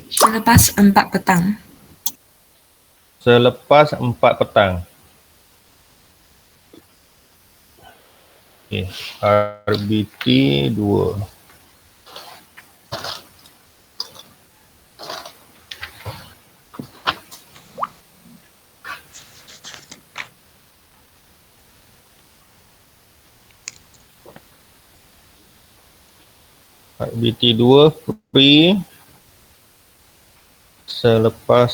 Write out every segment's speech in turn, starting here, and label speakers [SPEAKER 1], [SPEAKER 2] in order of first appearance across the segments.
[SPEAKER 1] Selepas 4 petang.
[SPEAKER 2] Selepas 4 petang. Okey, RBT 2. RBT 2 free selepas,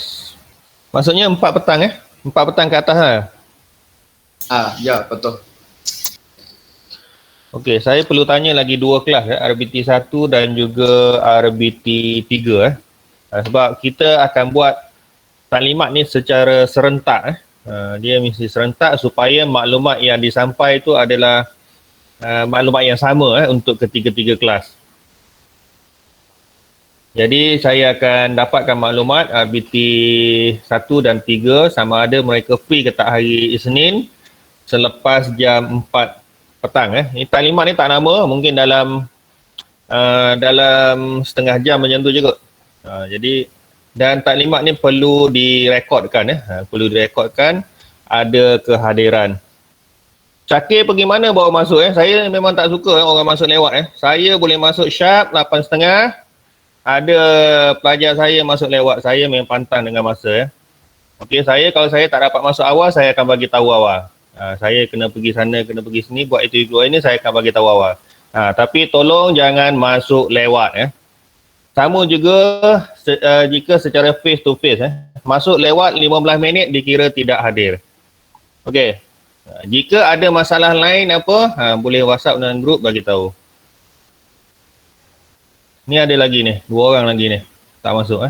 [SPEAKER 2] maksudnya 4 petang 4 petang ke atas lah.
[SPEAKER 3] Ya, betul.
[SPEAKER 2] Okey, saya perlu tanya lagi 2 kelas RBT 1 dan juga RBT 3 sebab kita akan buat taklimat ni secara serentak dia mesti serentak supaya maklumat yang disampai itu adalah maklumat yang sama untuk ketiga-tiga kelas. Jadi saya akan dapatkan maklumat RBT 1 dan 3 sama ada mereka free ke tak hari Isnin selepas jam 4 petang. Ini taklimat ni tak lama, mungkin dalam setengah jam macam tu juga. Jadi dan taklimat ni perlu direkodkan perlu direkodkan, ada kehadiran. Syakir pergi mana bawa masuk Saya memang tak suka orang masuk lewat Saya boleh masuk sharp 8.30. Ada pelajar saya masuk lewat, saya memang pantang dengan masa Okey, kalau saya tak dapat masuk awal, saya akan bagi tahu awal. Saya kena pergi sana, kena pergi sini, buat itu ini, saya akan bagi tahu awal. Tapi tolong jangan masuk lewat Sama juga jika secara face to face masuk lewat 15 minit dikira tidak hadir. Okey. Jika ada masalah lain boleh WhatsApp dan grup bagi tahu. Ni ada lagi ni, 2 orang lagi ni tak masuk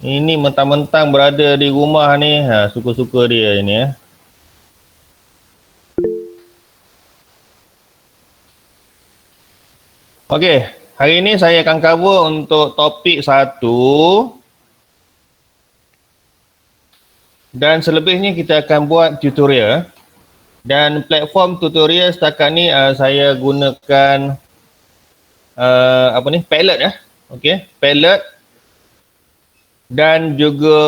[SPEAKER 2] Ini mentang-mentang berada di rumah ni, suka-suka dia ini Okey, hari ini saya akan cover untuk topik 1 dan selebihnya kita akan buat tutorial. Dan platform tutorial setakat ni saya gunakan Padlet Okey, Padlet dan juga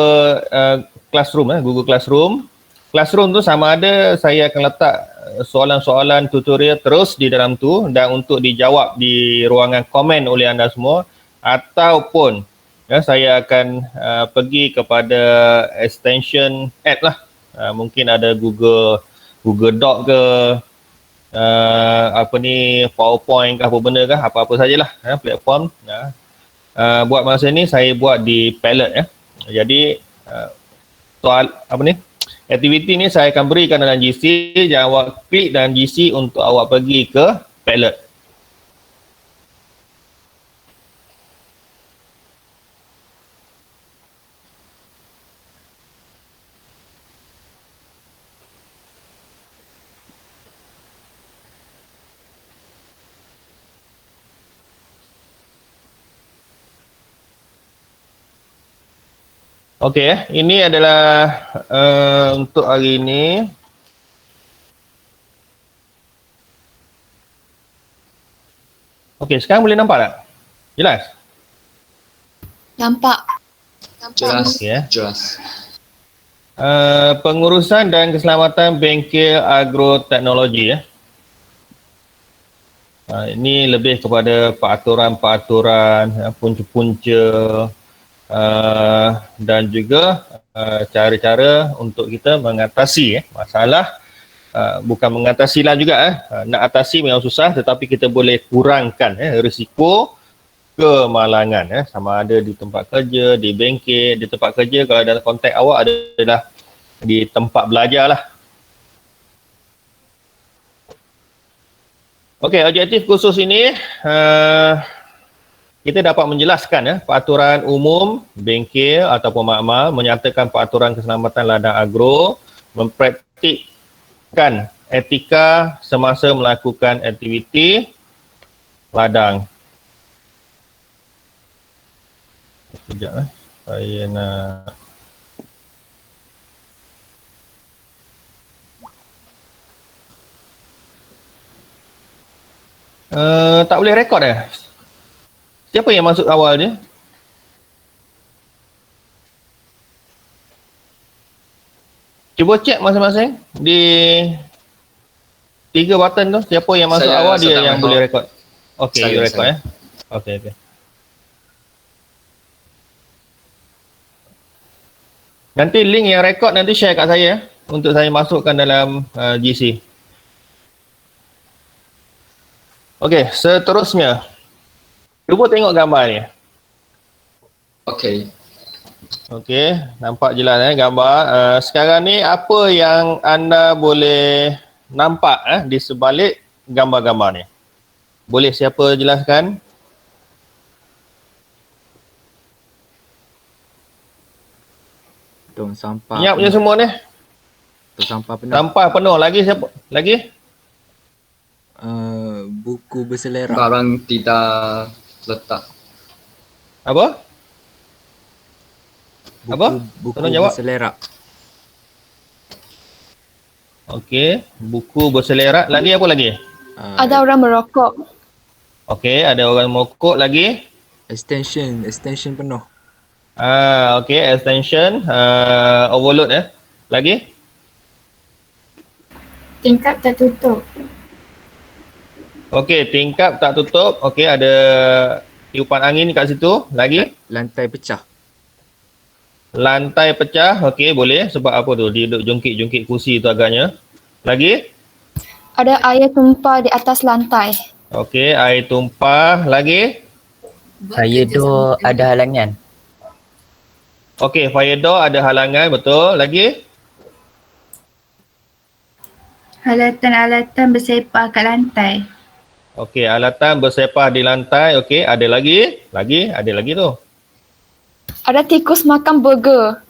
[SPEAKER 2] Classroom Google Classroom. Classroom tu sama ada saya akan letak soalan-soalan tutorial terus di dalam tu dan untuk dijawab di ruangan komen oleh anda semua, ataupun saya akan pergi kepada extension app lah. Mungkin ada Google Doc ke PowerPoint ke apa benda ke, apa-apa sajalah platform. Buat masa ni saya buat di Padlet Jadi soal aktiviti ni saya akan berikan dalam GC, jangan awak klik dalam GC untuk awak pergi ke Padlet. Okey, ini adalah untuk hari ini. Okey, sekarang boleh nampak tak? Jelas?
[SPEAKER 1] Nampak.
[SPEAKER 3] Jelas.
[SPEAKER 2] Okey
[SPEAKER 3] Jelas.
[SPEAKER 2] Pengurusan dan keselamatan bengkel agroteknologi ini lebih kepada peraturan-peraturan, punca-punca dan juga cara-cara untuk kita mengatasi masalah. Bukan mengatasi lah juga nak atasi memang susah, tetapi kita boleh kurangkan risiko kemalangan sama ada di tempat kerja, di bengkel, di tempat kerja. Kalau dalam konteks awak adalah di tempat belajar lah. Okey, objektif kursus ini kita dapat menjelaskan peraturan umum bengkel ataupun makmal, menyatakan peraturan keselamatan ladang agro, mempraktikkan etika semasa melakukan aktiviti ladang. Sekejap saya nak tak boleh rekod Siapa yang masuk awal dia? Cuba cek masing-masing di 3 button tu, siapa yang masuk
[SPEAKER 3] Saya
[SPEAKER 2] awal dia
[SPEAKER 3] sedang
[SPEAKER 2] yang
[SPEAKER 3] record.
[SPEAKER 2] boleh record. Okey, you record
[SPEAKER 3] Saya.
[SPEAKER 2] Okey. Nanti link yang record nanti share kat saya untuk saya masukkan dalam GC. Okey, seterusnya. Cuba tengok gambar ni.
[SPEAKER 3] Okey.
[SPEAKER 2] Okey, nampak jelas gambar. Sekarang ni apa yang anda boleh nampak di sebalik gambar-gambar ni? Boleh siapa jelaskan?
[SPEAKER 4] Tong sampah.
[SPEAKER 2] Senyap je semua ni.
[SPEAKER 4] Tong sampah penuh.
[SPEAKER 2] Sampah penuh. Lagi siapa? Lagi?
[SPEAKER 4] Buku berselerak.
[SPEAKER 3] Barang tidak letak.
[SPEAKER 2] Apa? Apa?
[SPEAKER 4] Buku
[SPEAKER 2] Tolong jawab.
[SPEAKER 4] berselerak.
[SPEAKER 2] Okey, buku berselerak. Lagi apa lagi?
[SPEAKER 5] Ada orang merokok.
[SPEAKER 2] Okey, ada orang mokok lagi.
[SPEAKER 4] Extension penuh.
[SPEAKER 2] Okey, extension, overload Lagi?
[SPEAKER 5] Tingkap tertutup.
[SPEAKER 2] Okey, tingkap tak tutup. Okey, ada tiupan angin kat situ. Lagi?
[SPEAKER 4] Lantai pecah.
[SPEAKER 2] Lantai pecah. Okey, boleh. Sebab apa tu? Dia duduk jungkit-jungkit kursi tu agaknya. Lagi?
[SPEAKER 5] Ada air tumpah di atas lantai.
[SPEAKER 2] Okey, air tumpah. Lagi?
[SPEAKER 6] Fire door ada halangan.
[SPEAKER 2] Okey, fire door ada halangan. Betul. Lagi?
[SPEAKER 7] Alatan-alatan bersepah kat lantai.
[SPEAKER 2] Okey, alatan bersepah di lantai. Okey, ada lagi? Ada lagi tu.
[SPEAKER 5] Ada tikus makan burger.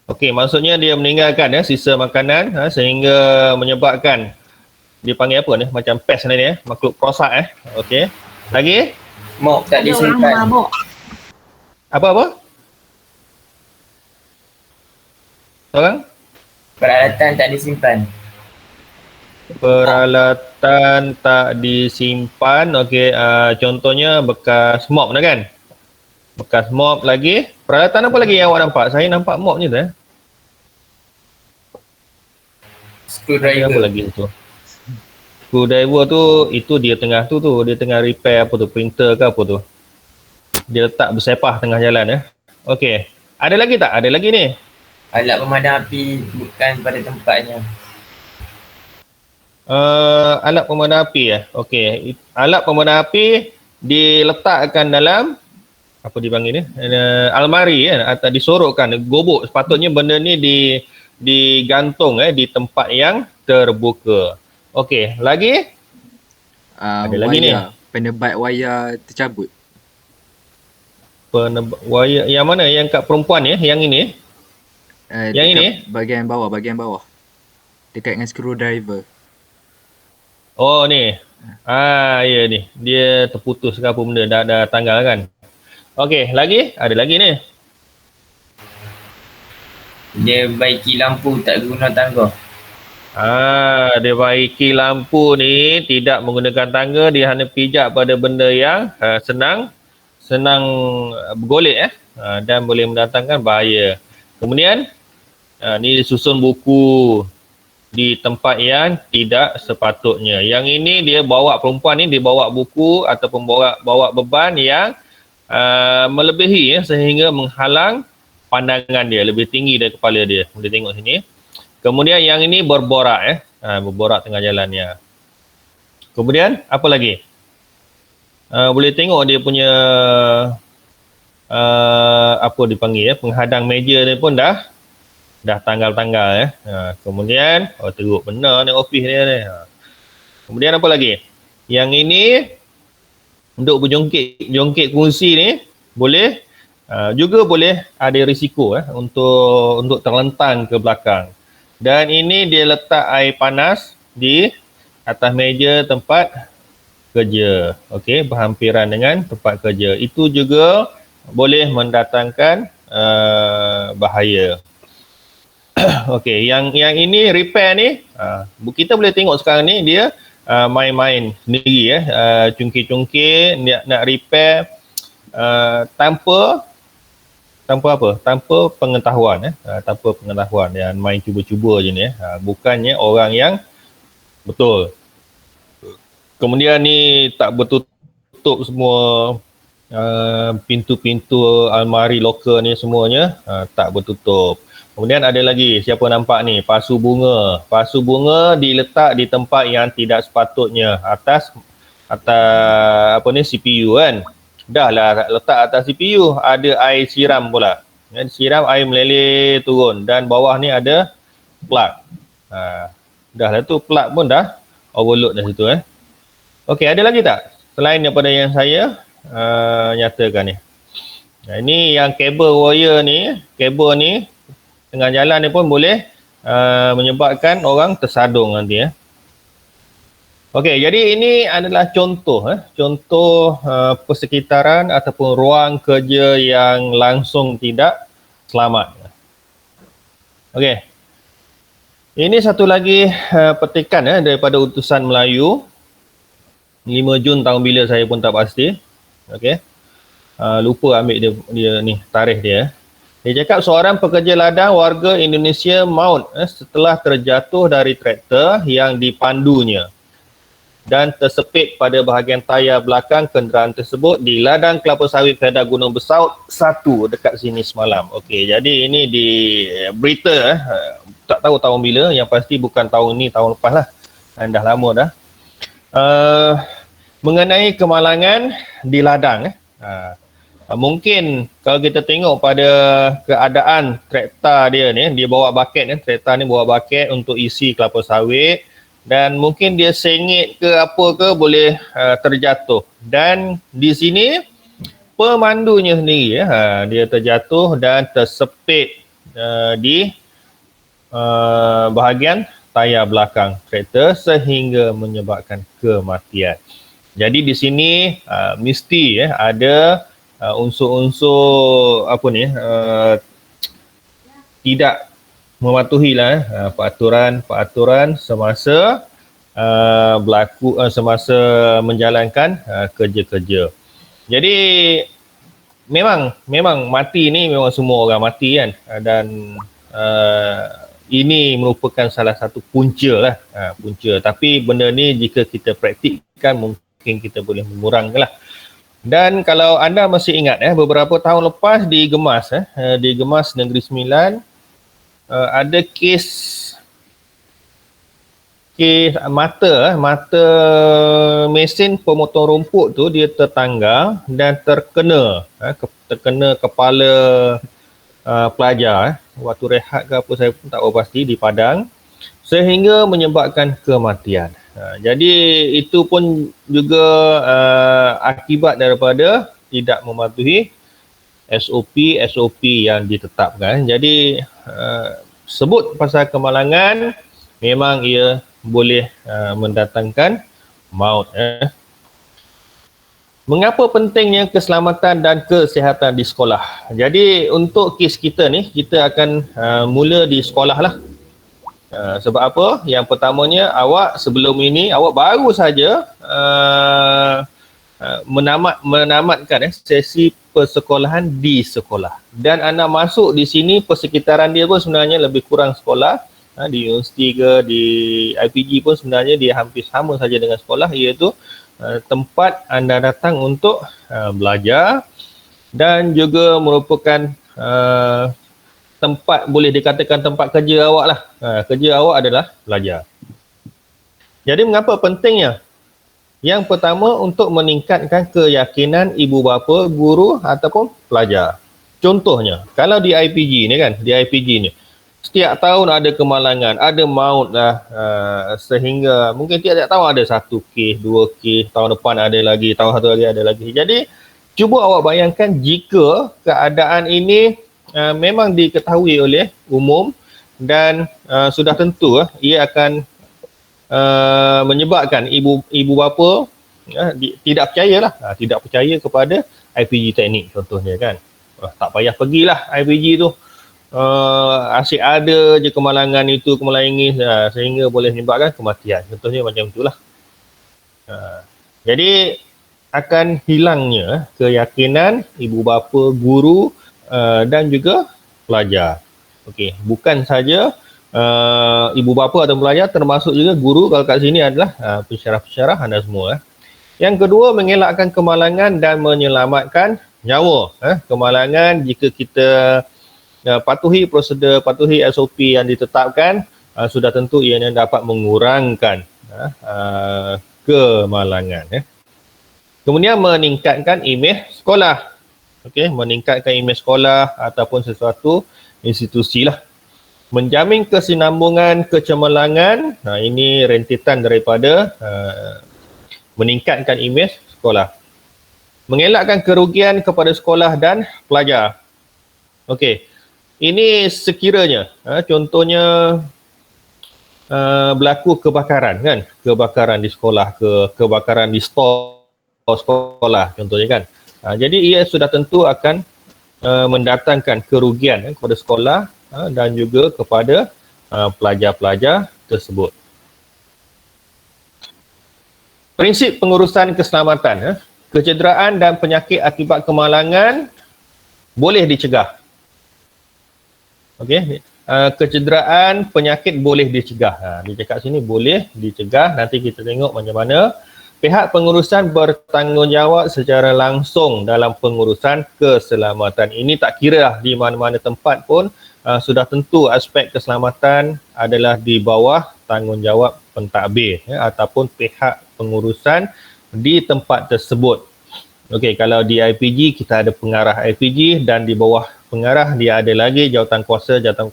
[SPEAKER 2] Okey, maksudnya dia meninggalkan sisa makanan sehingga menyebabkan dia panggil apa ni? Macam pest ni makhluk perosak Okey. Lagi?
[SPEAKER 6] Mop tak
[SPEAKER 7] Ada orang
[SPEAKER 6] disimpan.
[SPEAKER 7] mabuk.
[SPEAKER 2] Apa? Seorang?
[SPEAKER 6] Peralatan tak disimpan.
[SPEAKER 2] Peralatan tak disimpan. Okey, contohnya bekas mop tu kan? Bekas mop lagi. Peralatan apa lagi yang awak nampak? Saya nampak mop je tu
[SPEAKER 6] Screwdriver.
[SPEAKER 2] Apa lagi tu? Screwdriver tu, itu dia tengah dia tengah repair apa tu, printer ke apa tu. Dia letak bersepah tengah jalan Okey. Ada lagi tak? Ada lagi ni.
[SPEAKER 6] Alat pemadam api bukan pada tempatnya.
[SPEAKER 2] Alat pemadam api Okey. Alat pemadam api diletakkan dalam apa dipanggil ni? Almari atau disorokkan, gobok. Sepatutnya benda ni digantung di tempat yang terbuka. Okey, lagi? Ada lagi ni.
[SPEAKER 4] Penebat wayar tercabut.
[SPEAKER 2] Wayar yang mana? Yang kat perempuan yang ini? Yang ini?
[SPEAKER 4] Bahagian bawah. Dekat dengan screwdriver.
[SPEAKER 2] Oh ni. Ya ni. Dia terputus ke apa benda, dah tanggal kan. Okey, lagi? Ada lagi ni.
[SPEAKER 6] Dia baiki lampu tak guna tangga.
[SPEAKER 2] Dia baiki lampu ni tidak menggunakan tangga, dia hanya pijak pada benda yang senang bergolek dan boleh mendatangkan bahaya. Kemudian ni disusun buku di tempat yang tidak sepatutnya. Yang ini dia bawa, perempuan ni dia bawa buku ataupun bawa beban yang melebihi sehingga menghalang pandangan dia, lebih tinggi dari kepala dia. Boleh tengok sini. Kemudian yang ini berborak berborak tengah jalannya. Kemudian apa lagi? Boleh tengok dia punya apa dipanggil penghadang meja ni pun dah tanggal-tanggal Kemudian teruk benar ni office dia ni. Kemudian apa lagi? Yang ini untuk berjongkit kursi ni boleh juga boleh ada risiko untuk terlentang ke belakang. Dan ini dia letak air panas di atas meja tempat kerja. Okey, berhampiran dengan tempat kerja. Itu juga boleh mendatangkan bahaya. Okey, yang ini repair ni, kita boleh tengok sekarang ni dia main-main sendiri cungkir-cungkir nak repair tanpa apa? Tanpa pengetahuan tanpa pengetahuan dan main cuba-cuba je ni bukannya orang yang betul. Kemudian ni tak bertutup semua pintu-pintu almari loker ni semuanya tak bertutup. Kemudian ada lagi, siapa nampak ni, pasu bunga. Pasu bunga diletak di tempat yang tidak sepatutnya, atas apa ni, CPU kan. Dah lah letak atas CPU, ada air siram pula. Siram, air meleleh turun dan bawah ni ada plug. Dah lah tu, plug pun dah overload dah situ Okey, ada lagi tak? Selain daripada yang saya nyatakan ni. Ini yang kabel wire ni, kabel ni tengah jalan ni pun boleh menyebabkan orang tersadung nanti Okey, jadi ini adalah contoh contoh persekitaran ataupun ruang kerja yang langsung tidak selamat. Okey. Ini satu lagi petikan daripada Utusan Melayu 5 Jun tahun bila saya pun tak pasti. Okey. Lupa ambil dia ni tarikh dia. Dia cakap seorang pekerja ladang warga Indonesia maut setelah terjatuh dari traktor yang dipandunya dan tersepit pada bahagian tayar belakang kenderaan tersebut di ladang kelapa sawit Kedah Gunung Bersaut 1 dekat sini semalam. Okey, jadi ini di berita tak tahu tahun bila, yang pasti bukan tahun ni, tahun lepas lah. Dah lama dah. Mengenai kemalangan di ladang mungkin kalau kita tengok pada keadaan traktor dia ni, dia bawa baket traktor ni bawa baket untuk isi kelapa sawit dan mungkin dia sengit ke apa ke boleh terjatuh. Dan di sini pemandunya sendiri dia terjatuh dan tersepit di bahagian tayar belakang traktor sehingga menyebabkan kematian. Jadi di sini mesti ada unsur-unsur apa ni tidak mematuhilah peraturan semasa semasa menjalankan kerja-kerja. Jadi memang mati ni memang semua orang mati kan, dan ini merupakan salah satu punca lah, punca. Tapi benda ni jika kita praktikkan mungkin kita boleh mengurangkan lah. Dan kalau anda masih ingat beberapa tahun lepas di Gemas Negeri Sembilan ada kes mata mesin pemotong rumput tu dia tertanggal dan terkena kepala pelajar waktu rehat ke apa saya pun tak tahu pasti di Padang sehingga menyebabkan kematian. Jadi itu pun juga akibat daripada tidak mematuhi SOP yang ditetapkan. Jadi sebut pasal kemalangan memang ia boleh mendatangkan maut. Mengapa pentingnya keselamatan dan kesihatan di sekolah? Jadi untuk kes kita ni, kita akan mula di sekolah lah. Sebab apa? Yang pertamanya, awak sebelum ini, awak baru saja menamatkan sesi persekolahan di sekolah. Dan anda masuk di sini, persekitaran dia pun sebenarnya lebih kurang sekolah. Di universiti ke, di IPG pun sebenarnya dia hampir sama saja dengan sekolah, iaitu tempat anda datang untuk belajar dan juga merupakan tempat, boleh dikatakan tempat kerja awak lah. Kerja awak adalah belajar. Jadi mengapa pentingnya? Yang pertama, untuk meningkatkan keyakinan ibu bapa, guru ataupun pelajar. Contohnya, kalau di IPG ni ni, setiap tahun ada kemalangan, ada maut lah, sehingga mungkin tiap-tiap tahun ada 1 kes, 2 kes, tahun depan ada lagi, tahun satu lagi ada lagi. Jadi, cuba awak bayangkan jika keadaan ini memang diketahui oleh umum dan sudah tentu ia akan menyebabkan ibu bapa tidak percaya kepada IPG teknik contohnya kan. Tak payah pergilah IPG tu. Asyik ada je kemalangan itu, kemalangan ini sehingga boleh menyebabkan kematian. Contohnya macam itulah. Jadi akan hilangnya keyakinan ibu bapa, guru dan juga pelajar. Okey, bukan saja ibu bapa atau pelajar, termasuk juga guru kalau kat sini adalah pensyarah-pensyarah anda semua. Yang kedua, mengelakkan kemalangan dan menyelamatkan nyawa. Kemalangan jika kita patuhi prosedur, patuhi SOP yang ditetapkan, sudah tentu ianya dapat mengurangkan kemalangan. Kemudian meningkatkan imej sekolah. Okey, meningkatkan imej sekolah ataupun sesuatu institusi lah. Menjamin kesinambungan kecemerlangan, ini rentetan daripada meningkatkan imej sekolah. Mengelakkan kerugian kepada sekolah dan pelajar. Okey, ini sekiranya contohnya berlaku kebakaran kan, kebakaran di sekolah kebakaran di store sekolah contohnya kan. Jadi ia sudah tentu akan mendatangkan kerugian kepada sekolah dan juga kepada pelajar-pelajar tersebut. Prinsip pengurusan keselamatan, kecederaan dan penyakit akibat kemalangan boleh dicegah. Okey, kecederaan, penyakit boleh dicegah. Dia cakap sini boleh dicegah. Nanti kita tengok macam mana. Pihak pengurusan bertanggungjawab secara langsung dalam pengurusan keselamatan. Ini tak kira lah di mana-mana tempat pun sudah tentu aspek keselamatan adalah di bawah tanggungjawab pentadbir ataupun pihak pengurusan di tempat tersebut. Okey, kalau di IPG kita ada pengarah IPG dan di bawah pengarah dia ada lagi jawatan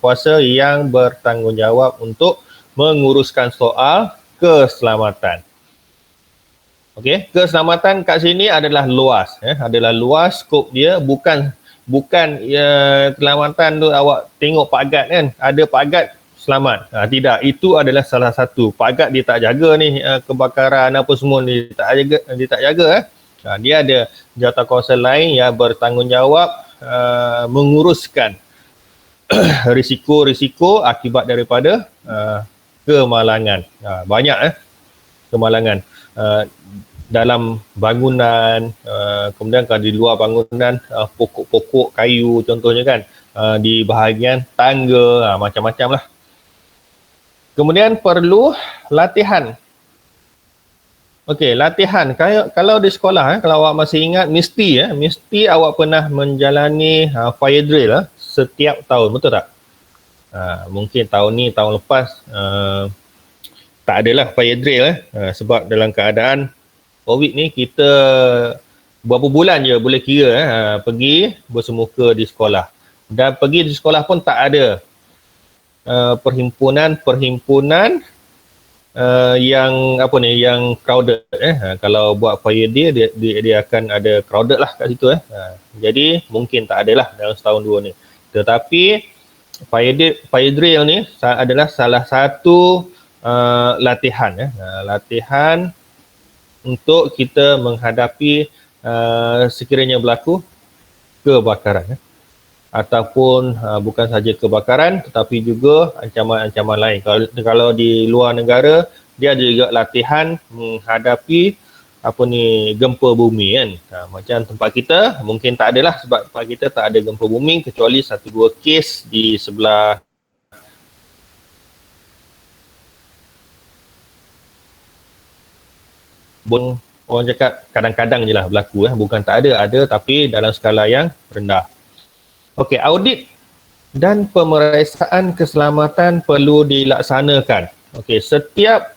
[SPEAKER 2] kuasa yang bertanggungjawab untuk menguruskan soal keselamatan. Okey, keselamatan kat sini adalah luas, adalah luas skop dia, bukan keselamatan tu awak tengok pagat kan, ada pagat selamat. Tidak, itu adalah salah satu. Pagat dia tak jaga ni kebakaran apa semua dia tak jaga. Dia ada jawatan lain yang bertanggungjawab menguruskan risiko-risiko akibat daripada kemalangan. Banyak kemalangan dalam bangunan, kemudian kalau di luar bangunan pokok-pokok kayu contohnya kan, di bahagian tangga, macam-macam lah. Kemudian perlu latihan. Okey, latihan. Kalau di sekolah, kalau awak masih ingat, mesti awak pernah menjalani fire drill setiap tahun, betul tak? Mungkin tahun ni, tahun lepas tak adalah fire drill sebab dalam keadaan COVID ni kita berapa bulan je boleh kira pergi bersemuka di sekolah. Dan pergi di sekolah pun tak ada perhimpunan yang crowded. Kalau buat fire drill dia akan ada crowded lah kat situ. Jadi mungkin tak adalah dalam setahun dua ni. Tetapi fire drill ni adalah salah satu latihan latihan untuk kita menghadapi sekiranya berlaku kebakaran ataupun bukan saja kebakaran tetapi juga ancaman-ancaman lain. Kalau di luar negara dia ada juga latihan menghadapi gempa bumi kan. Macam tempat kita mungkin tak adalah sebab tempat kita tak ada gempa bumi kecuali 1-2 kes di sebelah orang cakap kadang-kadang je lah berlaku, bukan tak ada tapi dalam skala yang rendah. Okey, audit dan pemeriksaan keselamatan perlu dilaksanakan. Okey, setiap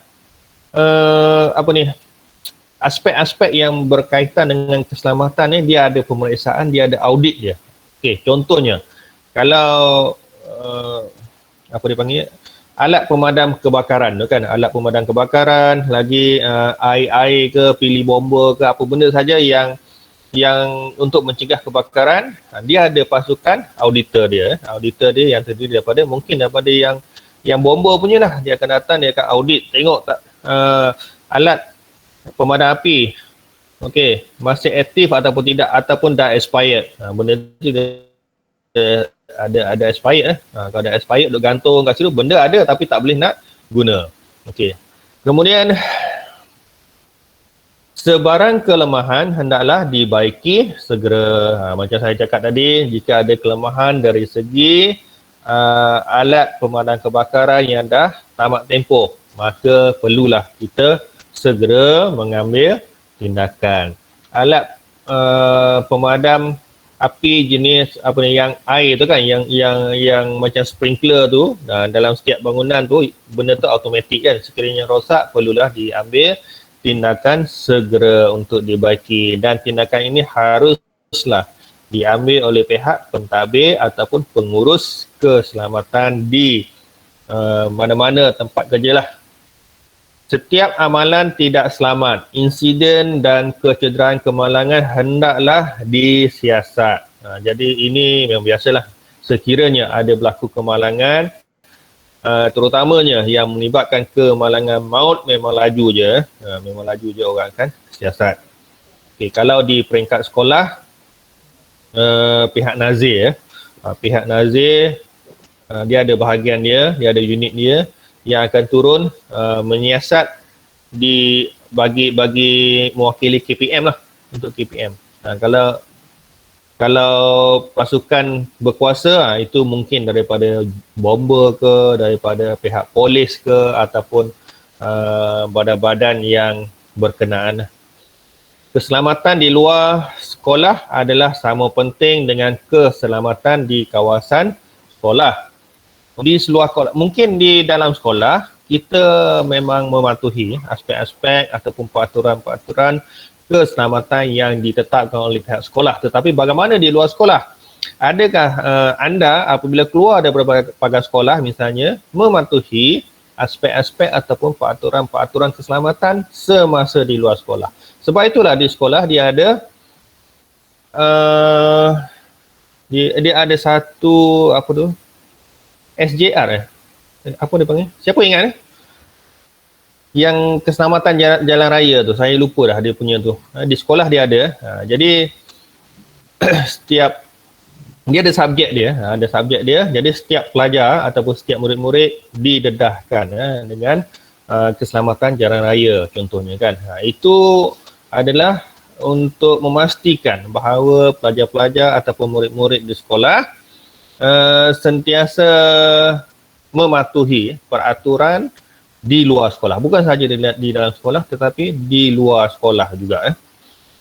[SPEAKER 2] aspek-aspek yang berkaitan dengan keselamatan ni dia ada pemeriksaan, dia ada audit dia. Okey, contohnya kalau alat pemadam kebakaran tu kan, alat pemadam kebakaran, lagi air ke, pilih bomba ke, apa benda saja yang untuk mencegah kebakaran, dia ada pasukan auditor dia yang terdiri daripada yang bomba punya lah, dia akan datang, dia akan audit, tengok tak alat pemadam api masih aktif ataupun tidak, ataupun dah expired. Benda tu ada expired kalau ada expired duk gantung kat situ, benda ada tapi tak boleh nak guna. Kemudian Sebarang kelemahan hendaklah dibaiki segera. Macam saya cakap tadi, jika ada kelemahan dari segi alat pemadam kebakaran yang dah tamat tempoh, maka perlulah kita segera mengambil tindakan. Alat pemadam api jenis apa ni, yang air tu kan, yang macam sprinkler tu, dalam setiap bangunan tu benda tu automatik kan, sekiranya rosak perlulah diambil tindakan segera untuk dibaiki, dan tindakan ini haruslah diambil oleh pihak pentadbir ataupun pengurus keselamatan di mana-mana tempat kerja lah. Setiap amalan tidak selamat, insiden dan kecederaan kemalangan hendaklah disiasat. Jadi ini memang biasalah, sekiranya ada berlaku kemalangan, terutamanya yang melibatkan kemalangan maut, memang laju je orang akan siasat. Okay, kalau di peringkat sekolah, pihak nazir dia ada bahagian dia ada unit dia yang akan turun menyiasat di bagi mewakili KPM lah, untuk KPM. Kalau pasukan berkuasa, itu mungkin daripada bomber ke, daripada pihak polis ke, ataupun badan-badan yang berkenaan. Keselamatan di luar sekolah adalah sama penting dengan keselamatan di kawasan sekolah. Di seluar sekolah, mungkin di dalam sekolah, kita memang mematuhi aspek-aspek ataupun peraturan-peraturan keselamatan yang ditetapkan oleh pihak sekolah. Tetapi bagaimana di luar sekolah? Adakah anda apabila keluar daripada pagar sekolah misalnya mematuhi aspek-aspek ataupun peraturan-peraturan keselamatan semasa di luar sekolah? Sebab itulah di sekolah dia ada dia ada satu apa tu? SJR apa dia panggil? Siapa ingat yang keselamatan jalan raya tu, saya lupa dah dia punya tu. Di sekolah dia ada. Jadi setiap dia ada subjek dia, jadi setiap pelajar ataupun setiap murid-murid didedahkan dengan keselamatan jalan raya contohnya kan. Itu adalah untuk memastikan bahawa pelajar-pelajar ataupun murid-murid di sekolah sentiasa mematuhi peraturan di luar sekolah, bukan sahaja di dalam sekolah tetapi di luar sekolah juga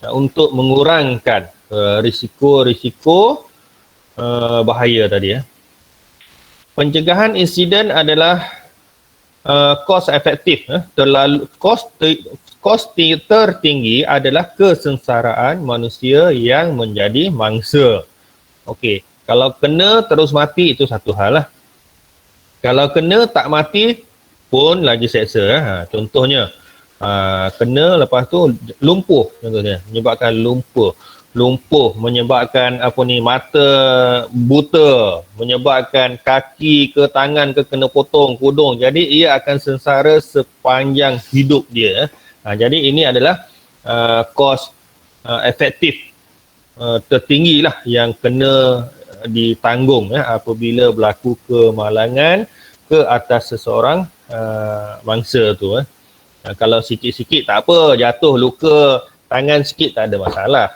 [SPEAKER 2] untuk mengurangkan risiko-risiko bahaya tadi. Pencegahan insiden adalah kos efektif. Kos tertinggi adalah kesengsaraan manusia yang menjadi mangsa. Okey, kalau kena terus mati itu satu hal lah. Kalau kena tak mati pun lagi seksa. Contohnya kena lepas tu lumpuh, contohnya menyebabkan lumpuh menyebabkan mata buta, menyebabkan kaki ke tangan ke kena potong kudung, jadi ia akan sengsara sepanjang hidup dia. Jadi ini adalah kos efektif tertinggi lah yang kena ditanggung apabila berlaku kemalangan ke atas seseorang mangsa tu. Kalau sikit-sikit tak apa, jatuh luka tangan sikit tak ada masalah.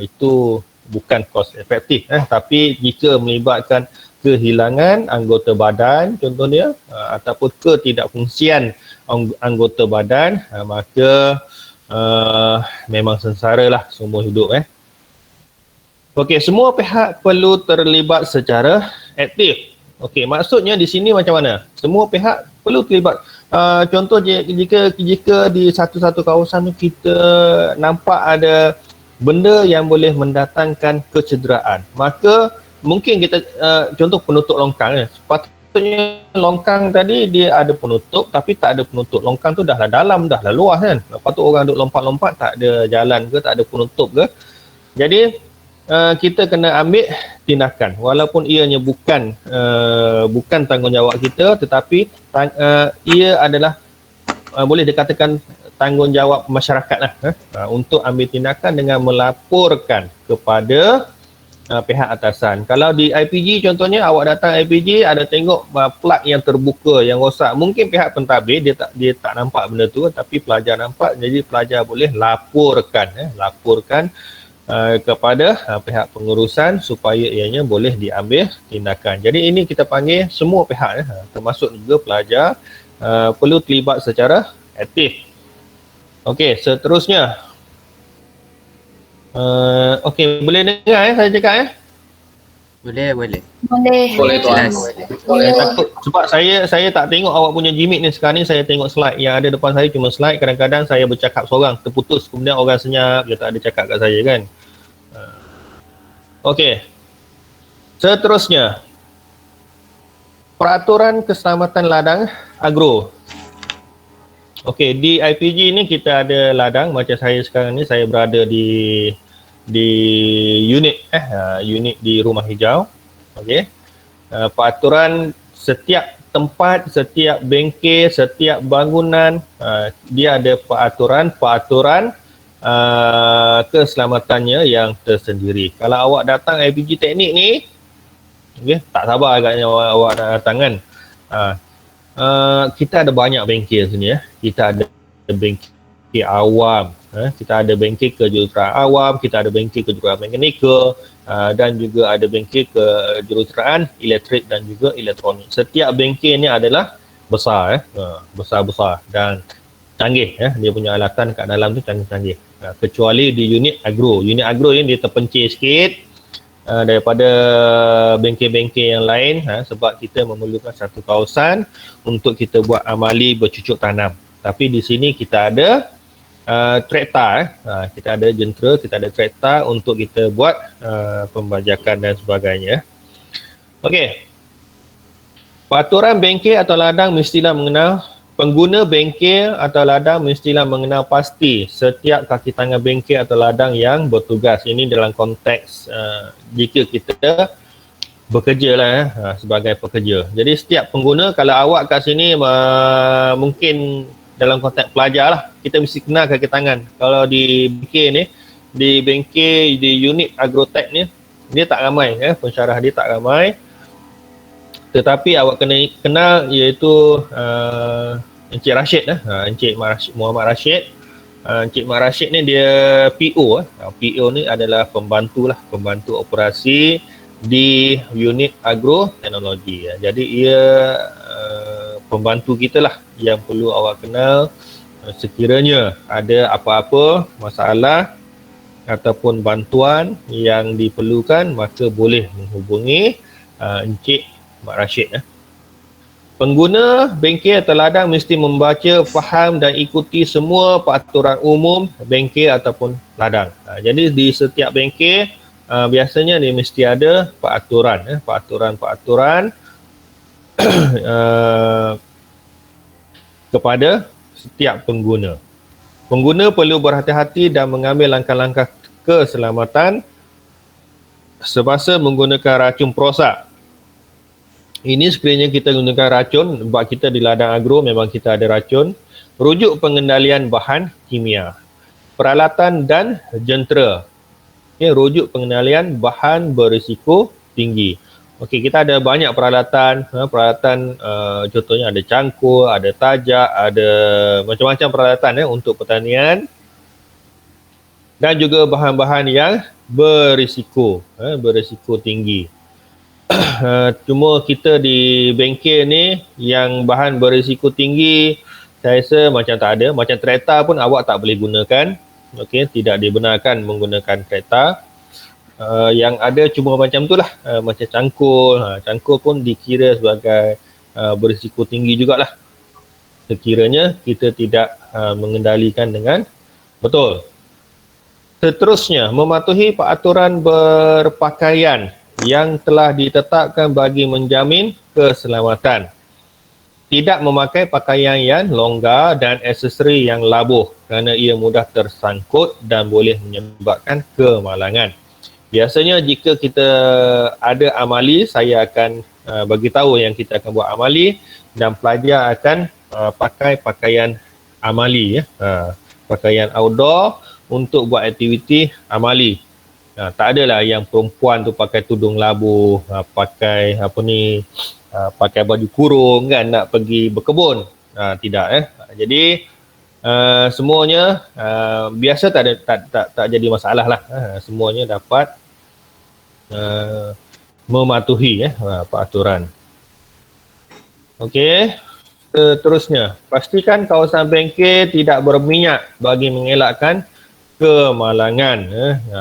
[SPEAKER 2] Itu bukan kos efektif. Tapi jika melibatkan kehilangan anggota badan contohnya, ataupun ketidakfungsian anggota badan, maka memang sengsara lah seumur hidup. Okey, semua pihak perlu terlibat secara aktif. Okey, maksudnya di sini macam mana? Semua pihak perlu terlibat. Contoh jika di satu-satu kawasan tu kita nampak ada benda yang boleh mendatangkan kecederaan, maka mungkin kita contoh penutup longkang. Sepatutnya longkang tadi dia ada penutup tapi tak ada penutup. Longkang tu dah lah dalam, dah lah luas kan. Lepas tu orang duk lompat-lompat, tak ada jalan ke, tak ada penutup ke. Jadi kita kena ambil tindakan walaupun ianya bukan tanggungjawab kita, tetapi ia adalah boleh dikatakan tanggungjawab masyarakat lah, untuk ambil tindakan dengan melaporkan kepada pihak atasan. Kalau di IPG contohnya, awak datang IPG ada tengok plug yang terbuka, yang rosak. Mungkin pihak pentadbir dia tak nampak benda tu, tapi pelajar nampak. Jadi pelajar boleh laporkan kepada pihak pengurusan supaya ianya boleh diambil tindakan. Jadi ini kita panggil semua pihak, termasuk juga pelajar perlu terlibat secara aktif. Okey, seterusnya. Okey, boleh dengar saya cakap
[SPEAKER 4] Boleh.
[SPEAKER 5] Boleh.
[SPEAKER 3] Boleh tuan.
[SPEAKER 2] Saya takut sebab saya tak tengok awak punya Jimit ni. Sekarang ni saya tengok slide yang ada depan saya, cuma slide. Kadang-kadang saya bercakap seorang terputus, kemudian orang senyap, dia tak ada cakap kat saya kan. Okey. Seterusnya, peraturan keselamatan ladang agro. Okey, di IPG ni kita ada ladang. Macam saya sekarang ni, saya berada di unit unit di Rumah Hijau. Okey. Peraturan setiap tempat, setiap bengkel, setiap bangunan dia ada peraturan keselamatannya yang tersendiri. Kalau awak datang IPG teknik ni, okey, tak sabar agaknya awak nak datang kan. Kita ada banyak bengkel sini ya. Kita ada bengkel awam, kita ada bengkel kejuruteraan awam, kita ada bengkel kejuruteraan mekanikal, dan juga ada bengkel kejuruteraan elektrik dan juga elektronik. Setiap bengkel ni adalah besar besar-besar dan canggih dia punya alatan kat dalam tu canggih-canggih. Kecuali di unit agro. Unit agro ni dia terpencil sikit daripada bengkel-bengkel yang lain, sebab kita memerlukan satu kawasan untuk kita buat amali bercucuk tanam. Tapi di sini kita ada traktor, kita ada jentera, kita ada traktor untuk kita buat pembajakan dan sebagainya. Okey. Peraturan bengkel atau ladang mestilah mengenal, pengguna bengkel atau ladang mestilah mengenal pasti setiap kaki tangan bengkel atau ladang yang bertugas. Ini dalam konteks jika kita bekerja lah sebagai pekerja. Jadi setiap pengguna, kalau awak kat sini mungkin dalam konteks pelajar lah, kita mesti kenal kaki tangan. Kalau di bengkel ni, di unit agrotech ni, dia tak ramai pensyarah dia tak ramai. Tetapi awak kena kenal iaitu Encik Rashid Encik Muhammad Rashid. Encik Muhammad Rashid ni dia PO. PO ni adalah pembantu operasi di unit agroteknologi. Jadi ia pembantu kita lah yang perlu awak kenal. Sekiranya ada apa-apa masalah ataupun bantuan yang diperlukan, maka boleh menghubungi Encik Mak Rashid. Pengguna bengkel atau ladang mesti membaca, faham dan ikuti semua peraturan umum bengkel ataupun ladang. Jadi di setiap bengkel biasanya dia mesti ada peraturan kepada setiap pengguna. Pengguna perlu berhati-hati dan mengambil langkah-langkah keselamatan semasa menggunakan racun perosak. Ini sekiranya kita gunakan racun, sebab kita di ladang agro memang kita ada racun. Rujuk pengendalian bahan kimia, peralatan dan jentera. Rujuk pengendalian bahan berisiko tinggi. Okey, kita ada banyak peralatan. Contohnya ada cangkul, ada tajak, ada macam-macam peralatan untuk pertanian. Dan juga bahan-bahan yang berisiko tinggi. Cuma kita di bengkel ni yang bahan berisiko tinggi, saya rasa macam tak ada. Macam traktor pun awak tak boleh gunakan. Okey, tidak dibenarkan menggunakan traktor. Yang ada cuma macam tu lah, macam cangkul. Cangkul pun dikira sebagai berisiko tinggi jugalah, sekiranya kita tidak mengendalikan dengan betul. Seterusnya, mematuhi peraturan berpakaian yang telah ditetapkan bagi menjamin keselamatan. Tidak memakai pakaian yang longgar dan aksesori yang labuh kerana ia mudah tersangkut dan boleh menyebabkan kemalangan. Biasanya jika kita ada amali, saya akan bagi tahu yang kita akan buat amali dan pelajar akan pakai pakaian amali pakaian outdoor untuk buat aktiviti amali. Tak adalah yang perempuan tu pakai tudung labu, pakai pakai baju kurung kan nak pergi berkebun. Tidak. Jadi semuanya biasa tak jadi masalah lah. Semuanya dapat mematuhi peraturan. Okey. Seterusnya, pastikan kawasan bengkel tidak berminyak bagi mengelakkan kemalangan.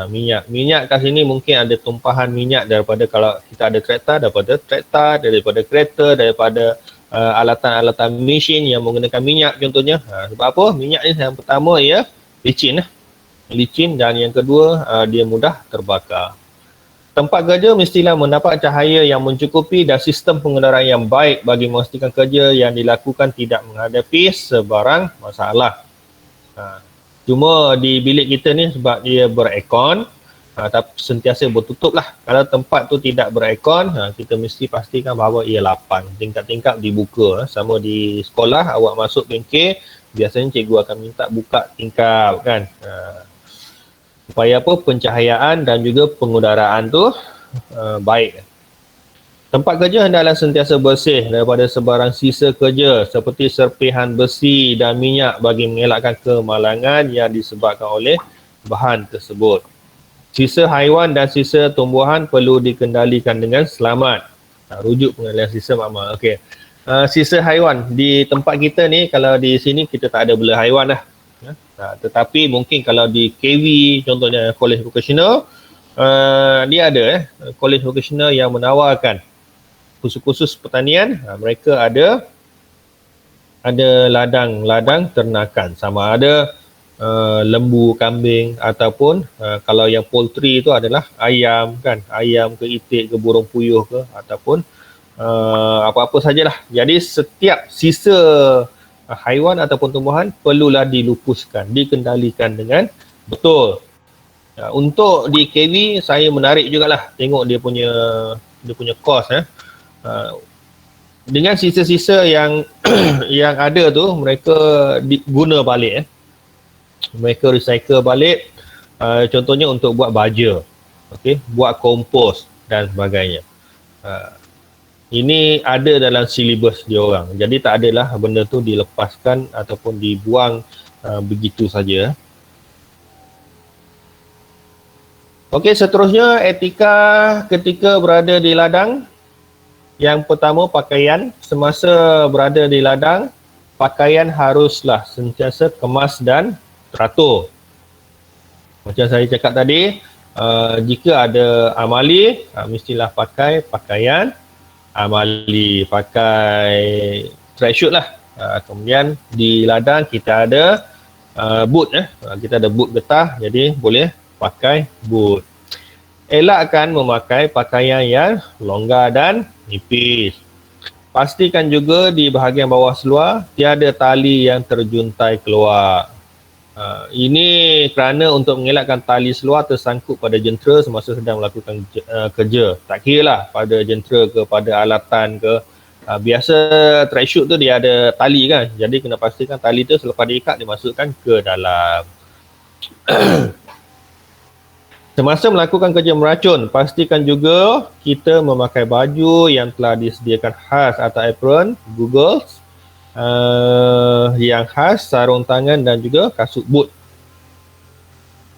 [SPEAKER 2] Minyak kat sini mungkin ada tumpahan minyak daripada kalau kita ada kereta, daripada kereta, daripada alatan-alatan mesin yang menggunakan minyak contohnya. Sebab apa? Minyak ni yang pertama ia licin. Licin dan yang kedua dia mudah terbakar. Tempat kerja mestilah mendapat cahaya yang mencukupi dan sistem pengedaraan yang baik bagi memastikan kerja yang dilakukan tidak menghadapi sebarang masalah. Cuma di bilik kita ni sebab dia beraircon, tapi sentiasa bertutup lah. Kalau tempat tu tidak beraircon, kita mesti pastikan bahawa ia lapang. Tingkap-tingkap dibuka. Sama di sekolah, awak masuk bengkel, biasanya cikgu akan minta buka tingkap kan. Supaya apa? Pencahayaan dan juga pengudaraan tu baik. Tempat kerja hendaklah sentiasa bersih daripada sebarang sisa kerja seperti serpihan besi dan minyak bagi mengelakkan kemalangan yang disebabkan oleh bahan tersebut. Sisa haiwan dan sisa tumbuhan perlu dikendalikan dengan selamat. Rujuk pengendalian sisa makmal. Okey. Sisa haiwan di tempat kita ni, kalau di sini kita tak ada bela haiwan lah. Tetapi mungkin kalau di KV contohnya College Vocational, dia ada College Vocational yang menawarkan khusus pertanian. Mereka ada ladang ternakan, sama ada lembu, kambing ataupun kalau yang poultry itu adalah ayam kan, ayam ke itik ke burung puyuh ke ataupun apa-apa sajalah. Jadi setiap sisa haiwan ataupun tumbuhan perlulah dilupuskan, dikendalikan dengan betul. Untuk di KV saya menarik jugalah tengok dia punya kos dengan sisa-sisa yang yang ada tu mereka guna balik mereka recycle balik, contohnya untuk buat baja, okey, buat kompos dan sebagainya. Ini ada dalam silibus dia orang. Jadi tak adalah benda tu dilepaskan ataupun dibuang begitu saja. Okey, seterusnya etika ketika berada di ladang. Yang pertama, pakaian. Semasa berada di ladang, pakaian haruslah sentiasa kemas dan teratur. Macam saya cakap tadi, jika ada amali, mestilah pakai pakaian amali, pakai tracksuit lah. Kemudian di ladang kita ada boot kita ada boot getah, jadi boleh pakai boot. Elakkan memakai pakaian yang longgar dan nipis. Pastikan juga di bahagian bawah seluar tiada tali yang terjuntai keluar. Ini kerana untuk mengelakkan tali seluar tersangkut pada jentera semasa sedang melakukan kerja. Tak kira lah pada jentera ke pada alatan ke. Biasa tracksuit tu dia ada tali kan. Jadi kena pastikan tali tu selepas diikat dimasukkan ke dalam. Semasa melakukan kerja meracun, pastikan juga kita memakai baju yang telah disediakan khas atau apron, goggles, yang khas, sarung tangan dan juga kasut boot.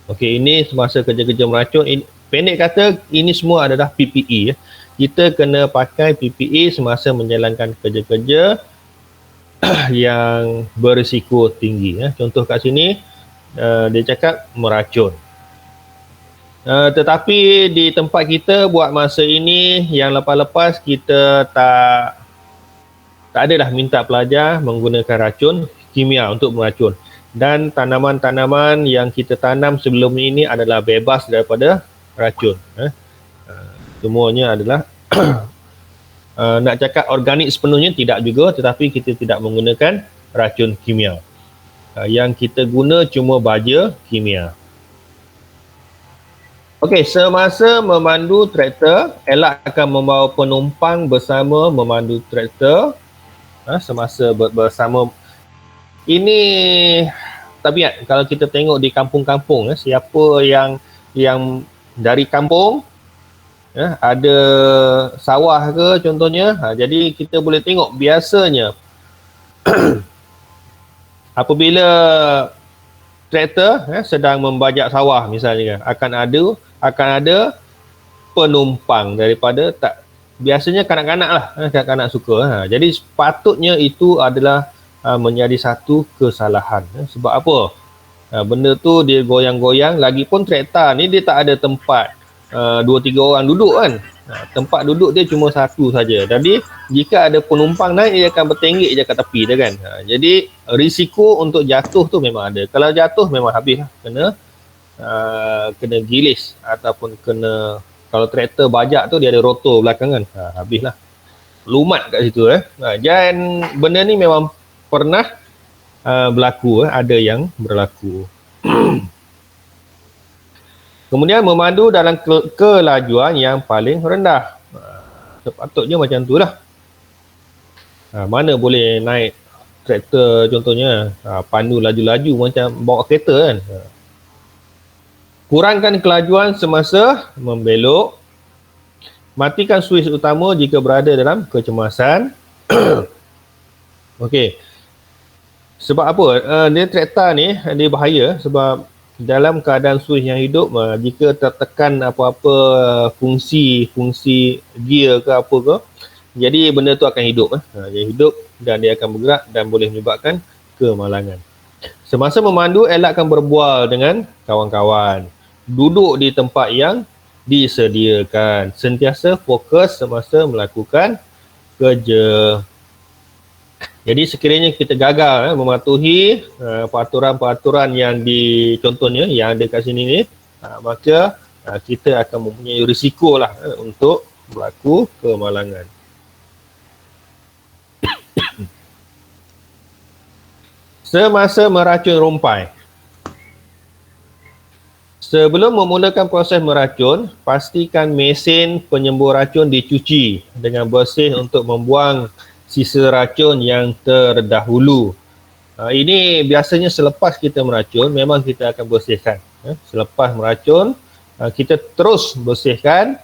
[SPEAKER 2] Okey, ini semasa kerja-kerja meracun. Pendek kata, ini semua adalah PPE. Kita kena pakai PPE semasa menjalankan kerja-kerja yang berisiko tinggi. Contoh kat sini, dia cakap meracun. Tetapi di tempat kita buat masa ini, yang lepas-lepas kita tak adalah minta pelajar menggunakan racun kimia untuk meracun. Dan tanaman-tanaman yang kita tanam sebelum ini adalah bebas daripada racun. Semuanya adalah nak cakap organik sepenuhnya tidak juga, tetapi kita tidak menggunakan racun kimia. Yang kita guna cuma baja kimia. Okey, semasa memandu traktor, elakkan membawa penumpang bersama memandu traktor. Semasa bersama, ini tabiat kalau kita tengok di kampung-kampung, siapa yang dari kampung, ada sawah ke contohnya, jadi kita boleh tengok biasanya apabila traktor sedang membajak sawah misalnya, akan ada penumpang daripada biasanya kanak-kanak lah, kanak-kanak suka. Jadi sepatutnya itu adalah menjadi satu kesalahan. Sebab apa? Benda tu dia goyang-goyang, lagipun traktor ni dia tak ada tempat 2-3 orang duduk kan. Tempat duduk dia cuma satu saja. Jadi jika ada penumpang naik, dia akan bertenggek je kat tepi dia kan. Jadi risiko untuk jatuh tu memang ada. Kalau jatuh memang habis lah. Kena gilis ataupun kena, kalau traktor bajak tu dia ada rotor belakang kan, habislah. Lumat kat situ Dan benda ni memang pernah berlaku, ada yang berlaku. Kemudian memandu dalam kelajuan yang paling rendah. Sepatutnya macam tu lah. Mana boleh naik traktor contohnya, pandu laju-laju macam bawa kereta kan. Kurangkan kelajuan semasa membelok. Matikan suis utama jika berada dalam kecemasan. Okey. Sebab apa? Dia traktor ni dia bahaya sebab dalam keadaan suis yang hidup, jika tertekan apa-apa fungsi gear ke apa ke, jadi benda tu akan hidup. Dia hidup dan dia akan bergerak dan boleh menyebabkan kemalangan. Semasa memandu, elakkan berbual dengan kawan-kawan. Duduk di tempat yang disediakan. Sentiasa fokus semasa melakukan kerja. Jadi sekiranya kita gagal mematuhi peraturan-peraturan yang contohnya yang ada kat sini ni, maka kita akan mempunyai risiko lah untuk berlaku kemalangan. Semasa meracun rumpai. Sebelum memulakan proses meracun, pastikan mesin penyembur racun dicuci dengan bersih untuk membuang sisa racun yang terdahulu. Ini biasanya selepas kita meracun, memang kita akan bersihkan. Selepas meracun, kita terus bersihkan.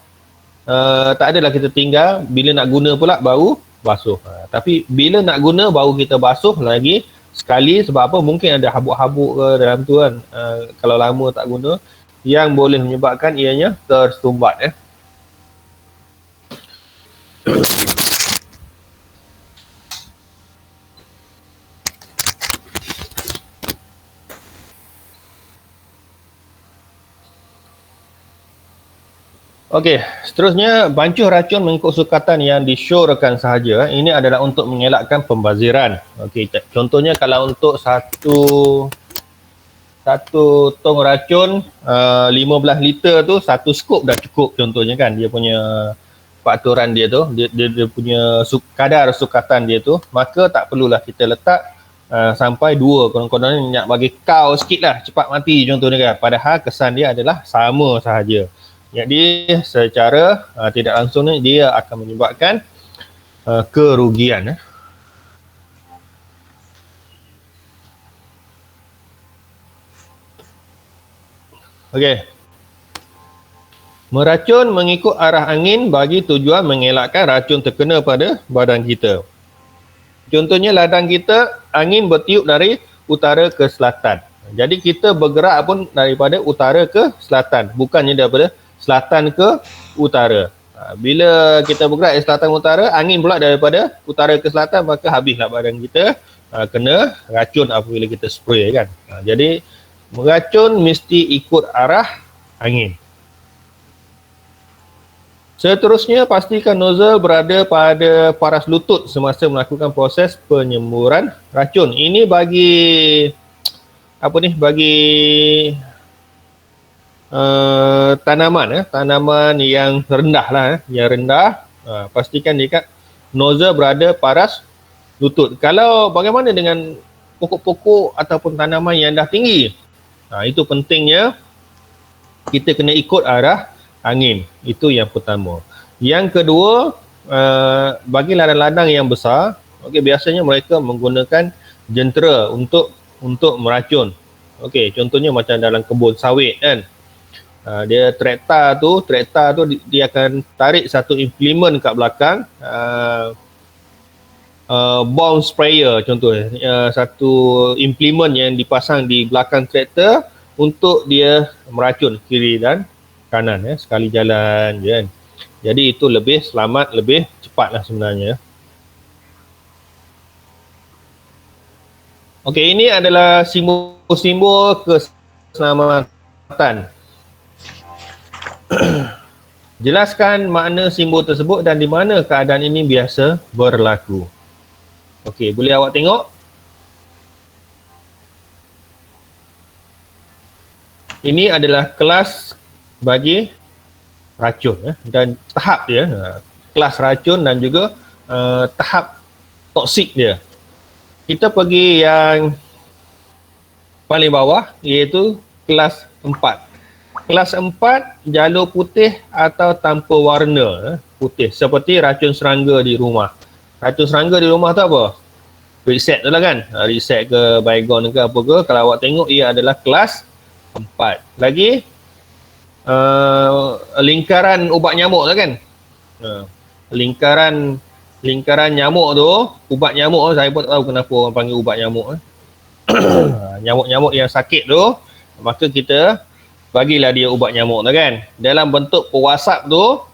[SPEAKER 2] Tak adalah kita tinggal, bila nak guna pula baru basuh. Tapi bila nak guna baru kita basuh lagi sekali, sebab apa? Mungkin ada habuk-habuk ke dalam tu kan. Kalau lama tak guna, yang boleh menyebabkan ianya tersumbat. Okey, seterusnya bancuh racun mengikut sukatan yang disyorkan sahaja. Ini adalah untuk mengelakkan pembaziran. Okey, contohnya kalau untuk satu tong racun 15 liter tu, satu skop dah cukup contohnya kan. Dia punya fakturan dia tu, dia punya kadar sukatan dia tu, maka tak perlulah kita letak sampai 2. Konon-konon nak bagi kau sikit lah, cepat mati contohnya kan. Padahal kesan dia adalah sama sahaja. Jadi secara tidak langsung ni dia akan menyebabkan kerugian. Okey. Meracun mengikut arah angin bagi tujuan mengelakkan racun terkena pada badan kita. Contohnya ladang kita, angin bertiup dari utara ke selatan. Jadi kita bergerak pun daripada utara ke selatan, bukannya daripada selatan ke utara. Bila kita bergerak dari selatan ke utara, angin pula daripada utara ke selatan, maka habislah badan kita kena racun apabila kita spray kan. Jadi meracun mesti ikut arah angin. Seterusnya, pastikan nozzle berada pada paras lutut semasa melakukan proses penyemburan racun. Ini bagi tanaman yang rendah lah, yang rendah, pastikan dekat nozzle berada paras lutut. Kalau bagaimana dengan pokok-pokok ataupun tanaman yang dah tinggi, itu pentingnya kita kena ikut arah angin. Itu yang pertama. Yang kedua, bagi ladang-ladang yang besar, biasanya mereka menggunakan jentera untuk meracun. Contohnya macam dalam kebun sawit kan. Dia traktor tu dia akan tarik satu implement kat belakang, bomb sprayer contohnya, satu implement yang dipasang di belakang traktor untuk dia meracun kiri dan kanan sekali jalan je kan. Jadi itu lebih selamat, lebih cepat lah sebenarnya. Okey, ini adalah simbol-simbol keselamatan. Jelaskan makna simbol tersebut dan di mana keadaan ini biasa berlaku. Okey, boleh awak tengok? Ini adalah kelas bagi racun dan tahap dia. Kelas racun dan juga tahap toksik dia. Kita pergi yang paling bawah iaitu kelas 4. Kelas 4 jalur putih atau tanpa warna putih seperti racun serangga di rumah. Racun serangga di rumah tu apa? Reset tu lah kan. Reset ke Baygon ke apa ke. Kalau awak tengok ia adalah kelas 4. Lagi lingkaran ubat nyamuk tu kan. Lingkaran nyamuk tu, ubat nyamuk tu, saya pun tak tahu kenapa orang panggil ubat nyamuk. Nyamuk-nyamuk yang sakit tu, maka kita bagilah dia ubat nyamuk tu kan. Dalam bentuk pewasap tu,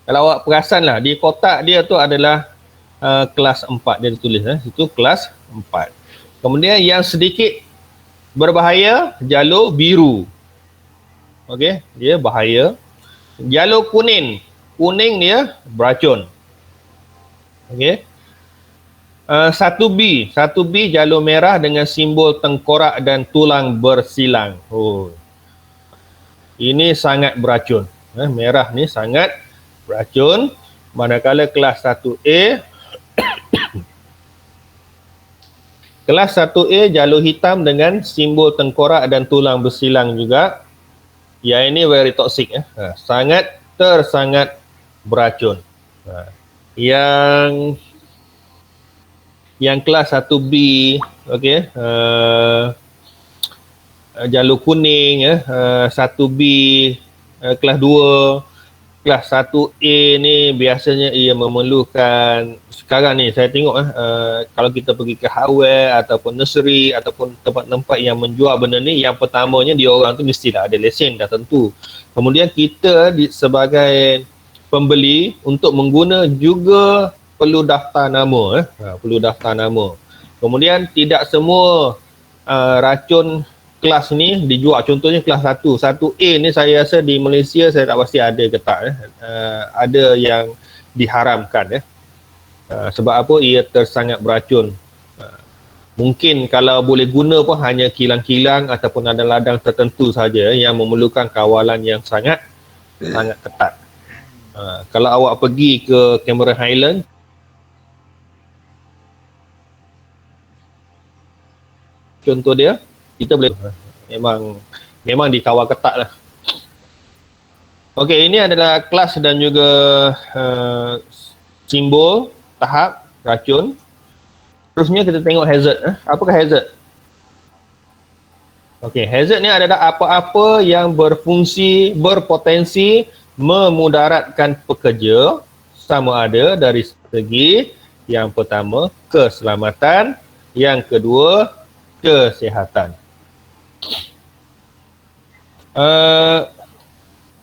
[SPEAKER 2] kalau awak perasan lah, di kotak dia tu adalah kelas 4 dia tulis. Itu kelas 4. Kemudian yang sedikit berbahaya, jalur biru. Okey, dia bahaya. Jalur kuning. Kuning dia beracun. Okey. 1B jalur merah dengan simbol tengkorak dan tulang bersilang. Ini sangat beracun. Merah ni sangat beracun. Manakala kelas 1A kelas 1A jalur hitam dengan simbol tengkorak dan tulang bersilang juga. Yang ini very toxic. Sangat beracun. Yang kelas 1B, okey, jalur kuning, 1B, kelas 2, kelas 1A ni biasanya ia memerlukan, sekarang ni saya tengok kalau kita pergi ke hardware ataupun nursery ataupun tempat-tempat yang menjual benda ni, yang pertamanya dia orang tu mestilah ada lesen dah tentu. Kemudian kita sebagai pembeli untuk mengguna juga perlu daftar nama. Perlu daftar nama. Kemudian tidak semua racun kelas ni dijual. Contohnya kelas 1. 1A ni saya rasa di Malaysia saya tak pasti ada ke tak. Ada yang diharamkan. Sebab apa? Ia tersangat beracun. Mungkin kalau boleh guna pun hanya kilang-kilang ataupun ada ladang tertentu saja yang memerlukan kawalan yang sangat ketat. Kalau awak pergi ke Cameron Highland, contoh dia, kita boleh memang dikawal ketat lah. Okey, ini adalah kelas dan juga simbol tahap racun. Terusnya kita tengok hazard. Apakah hazard? Okey, hazard ni adalah apa-apa yang berpotensi memudaratkan pekerja, sama ada dari segi yang pertama keselamatan, yang kedua kesihatan.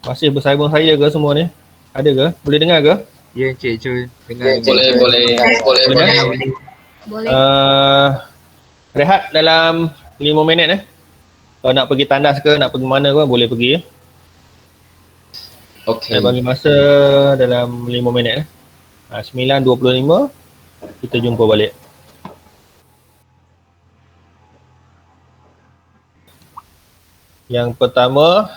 [SPEAKER 2] Masih bersama saya ke semua ni? Ada ke? Boleh dengar ke?
[SPEAKER 4] Ya, Encik Chul. Dengar.
[SPEAKER 3] Boleh.
[SPEAKER 5] Boleh.
[SPEAKER 2] Rehat dalam 5 minit. Kalau nak pergi tandas ke, nak pergi mana ke, boleh pergi.
[SPEAKER 3] Okey.
[SPEAKER 2] Saya bagi masa dalam 5 minit. 9.25 kita jumpa balik. Yang pertama,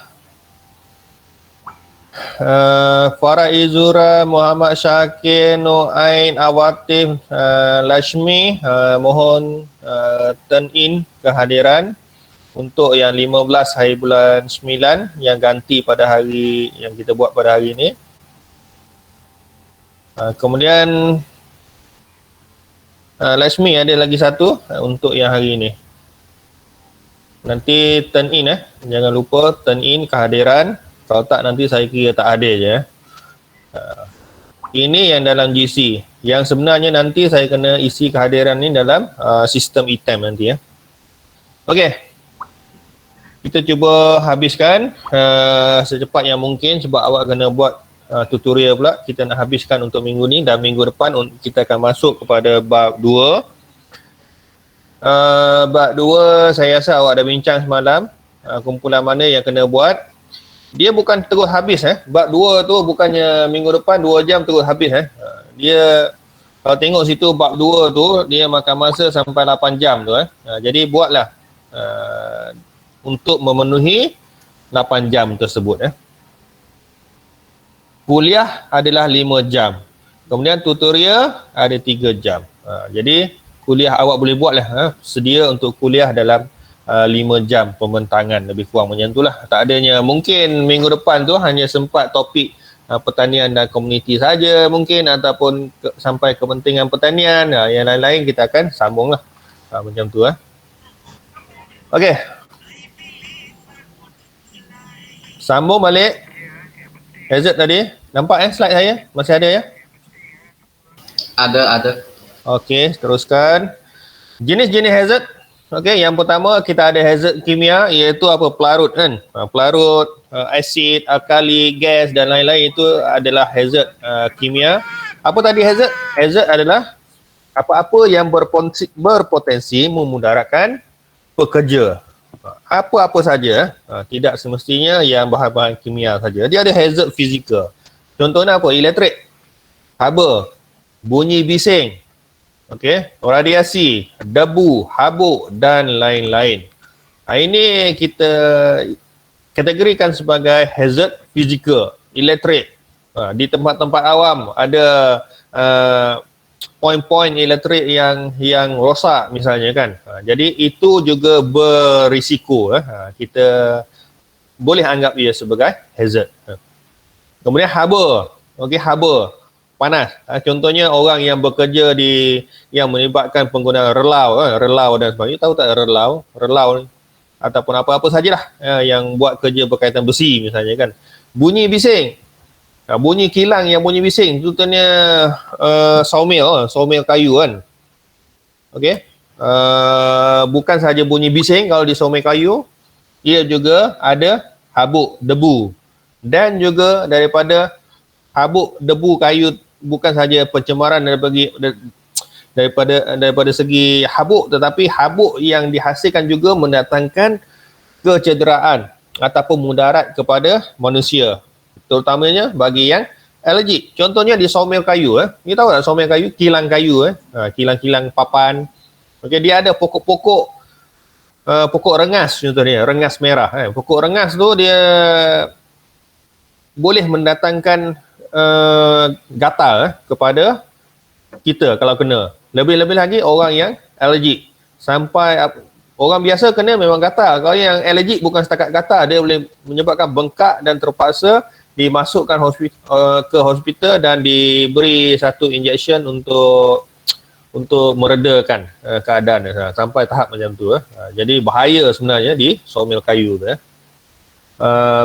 [SPEAKER 2] Farah Izura, Muhammad Syakir, Noain, Awatif, Lashmi, mohon turn in kehadiran untuk yang 15 hari bulan 9 yang ganti pada hari yang kita buat pada hari ini. Kemudian Lashmi ada lagi satu untuk yang hari ini. Nanti turn in jangan lupa turn in kehadiran. Kalau tak nanti saya kira tak hadir je. Ini yang dalam GC. Yang sebenarnya nanti saya kena isi kehadiran ni dalam sistem item nanti ya. Okey. Kita cuba habiskan secepat yang mungkin sebab awak kena buat tutorial pula. Kita nak habiskan untuk minggu ni dan minggu depan kita akan masuk kepada bab 2. Bab 2 saya rasa awak dah bincang semalam kumpulan mana yang kena buat. Dia bukan terus habis bab 2 tu bukannya minggu depan 2 jam terus habis Dia kalau tengok situ bab 2 tu dia makan masa sampai 8 jam tu Jadi buatlah untuk memenuhi 8 jam tersebut Kuliah adalah 5 jam. Kemudian tutorial ada 3 jam. Jadi kuliah awak boleh buatlah sedia untuk kuliah dalam 5 jam pembentangan, lebih kurang macam itulah. Tak adanya mungkin minggu depan tu hanya sempat topik pertanian dan komuniti saja mungkin ataupun sampai kepentingan pertanian. Yang lain-lain kita akan sambunglah macam tu Okey. Sambung balik Hazard tadi. Nampak slide saya? Masih ada ya?
[SPEAKER 3] Ada.
[SPEAKER 2] Okey, teruskan. Jenis-jenis hazard. Okey, yang pertama kita ada hazard kimia iaitu apa? Pelarut kan. Pelarut, asid, alkali, gas dan lain-lain itu adalah hazard kimia. Apa tadi hazard? Hazard adalah apa-apa yang berpotensi memudaratkan pekerja. Apa-apa saja, tidak semestinya yang bahan-bahan kimia saja. Dia ada hazard fizikal. Contohnya apa? Elektrik, haba, bunyi bising, okey, radiasi, debu, habuk dan lain-lain. Ini kita kategorikan sebagai hazard fizikal. Elektrik, di tempat-tempat awam ada poin-poin elektrik yang rosak misalnya kan. Jadi itu juga berisiko. Kita boleh anggap ia sebagai hazard. Kemudian haba. Okey, haba. Panas. Contohnya orang yang bekerja yang melibatkan penggunaan relau dan sebagainya. Tahu tak relau? Relau ataupun apa-apa sajalah yang buat kerja berkaitan besi misalnya kan. Bunyi bising. Bunyi kilang yang bunyi bising, contohnya sawmill kayu kan. Okey. Bukan saja bunyi bising kalau di sawmill kayu, ia juga ada habuk, debu. Dan juga daripada habuk, debu kayu bukan saja pencemaran daripada segi habuk, tetapi habuk yang dihasilkan juga mendatangkan kecederaan ataupun mudarat kepada manusia, terutamanya bagi yang alergik. Contohnya di sawmill kayu ni tahu tak sawmill kayu, kilang kayu kilang-kilang papan. Okey, dia ada pokok-pokok pokok rengas contohnya, rengas merah pokok rengas tu dia boleh mendatangkan gatal kepada kita kalau kena. Lebih-lebih lagi orang yang alergik. Sampai orang biasa kena memang gatal. Kalau yang alergik bukan setakat gatal, dia boleh menyebabkan bengkak dan terpaksa dimasukkan ke hospital dan diberi satu injection untuk meredakan keadaan sampai tahap macam tu. Jadi bahaya sebenarnya di sawmill kayu tu.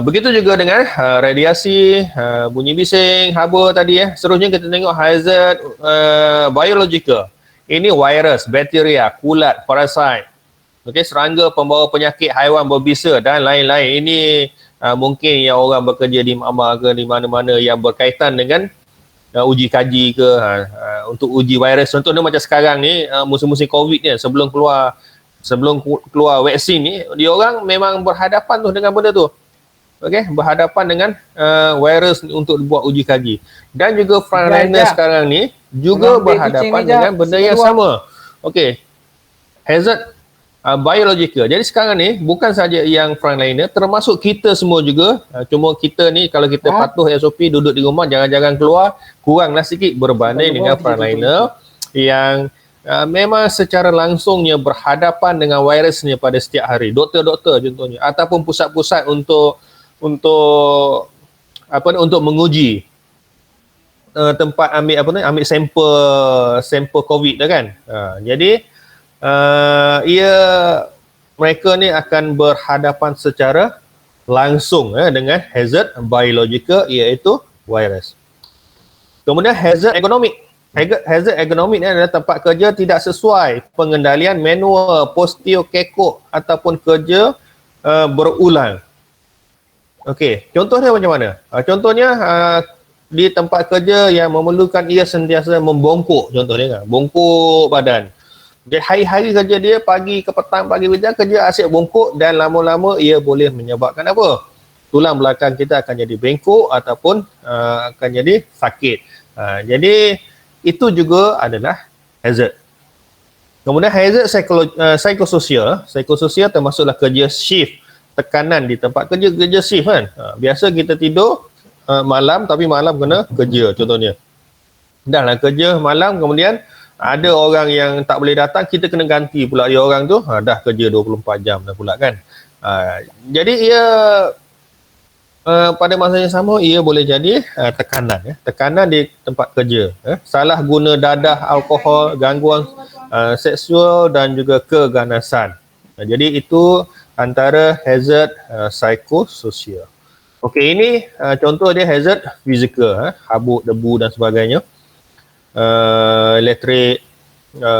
[SPEAKER 2] Begitu juga dengan radiasi, bunyi bising, haba tadi Seterusnya kita tengok hazard biological. Ini virus, bakteria, kulat, parasit. Okey, serangga pembawa penyakit haiwan berbisa dan lain-lain. Ini mungkin yang orang bekerja di mama ke di mana-mana yang berkaitan dengan uji kaji ke untuk uji virus. Contohnya macam sekarang ni musim-musim COVID ni, sebelum keluar vaksin ni, dia orang memang berhadapan tu dengan benda tu. Okey, berhadapan dengan virus untuk buat uji kaji. Dan juga frontliner sekarang ni juga berhadapan dengan benda yang sama. Okey. Hazard biological. Jadi sekarang ni bukan saja yang frontliner, termasuk kita semua juga. Cuma kita ni kalau kita patuh SOP, duduk di rumah, jangan-jangan keluar, kuranglah sikit berbanding dengan frontliner yang memang secara langsungnya berhadapan dengan virusnya pada setiap hari. Doktor-doktor contohnya, ataupun pusat-pusat untuk menguji tempat ambil sampel COVID dah kan. Jadi ia mereka ni akan berhadapan secara langsung dengan hazard biological iaitu virus. Kemudian hazard ekonomik. Hazard ekonomik ni adalah tempat kerja tidak sesuai pengendalian manual, postio, kekok ataupun kerja berulang. Okey, contohnya macam mana? Contohnya di tempat kerja yang memerlukan ia sentiasa membongkok, contohnya bongkok badan. Dia hari-hari kerja dia pagi ke petang, pagi petang kerja asyik bongkok dan lama-lama ia boleh menyebabkan apa? Tulang belakang kita akan jadi bengkok ataupun akan jadi sakit. Jadi itu juga adalah hazard. Kemudian hazard psikososial. Psikososial termasuklah kerja shift, tekanan di tempat kerja, kerja shift kan. Biasa kita tidur malam tapi malam kena kerja contohnya. Dah lah kerja malam kemudian ada orang yang tak boleh datang, kita kena ganti pula dia orang tu, dah kerja 24 jam dah pula kan. Jadi ia pada masa yang sama ia boleh jadi tekanan tekanan di tempat kerja, salah guna dadah, alkohol, gangguan seksual dan juga keganasan. Jadi itu antara hazard psikososial. Okey, ini contoh dia hazard fizikal, habuk, debu dan sebagainya. Elektrik,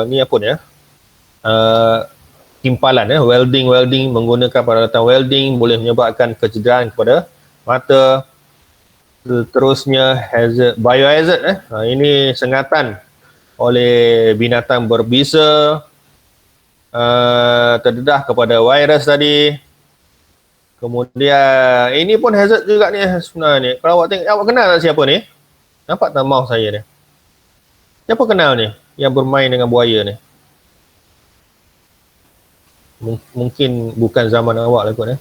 [SPEAKER 2] ni apa ni timpalan, welding menggunakan peralatan welding boleh menyebabkan kecederaan kepada mata. Terusnya hazard, biohazard, ini sengatan oleh binatang berbisa, terdedah kepada virus tadi. Kemudian ini pun hazard juga ni sebenarnya ni. Kalau awak tengok, awak kenal tak siapa ni? Nampak tak mouse saya ni? Siapa kenal ni yang bermain dengan buaya ni? Mungkin bukan zaman awak lah kot.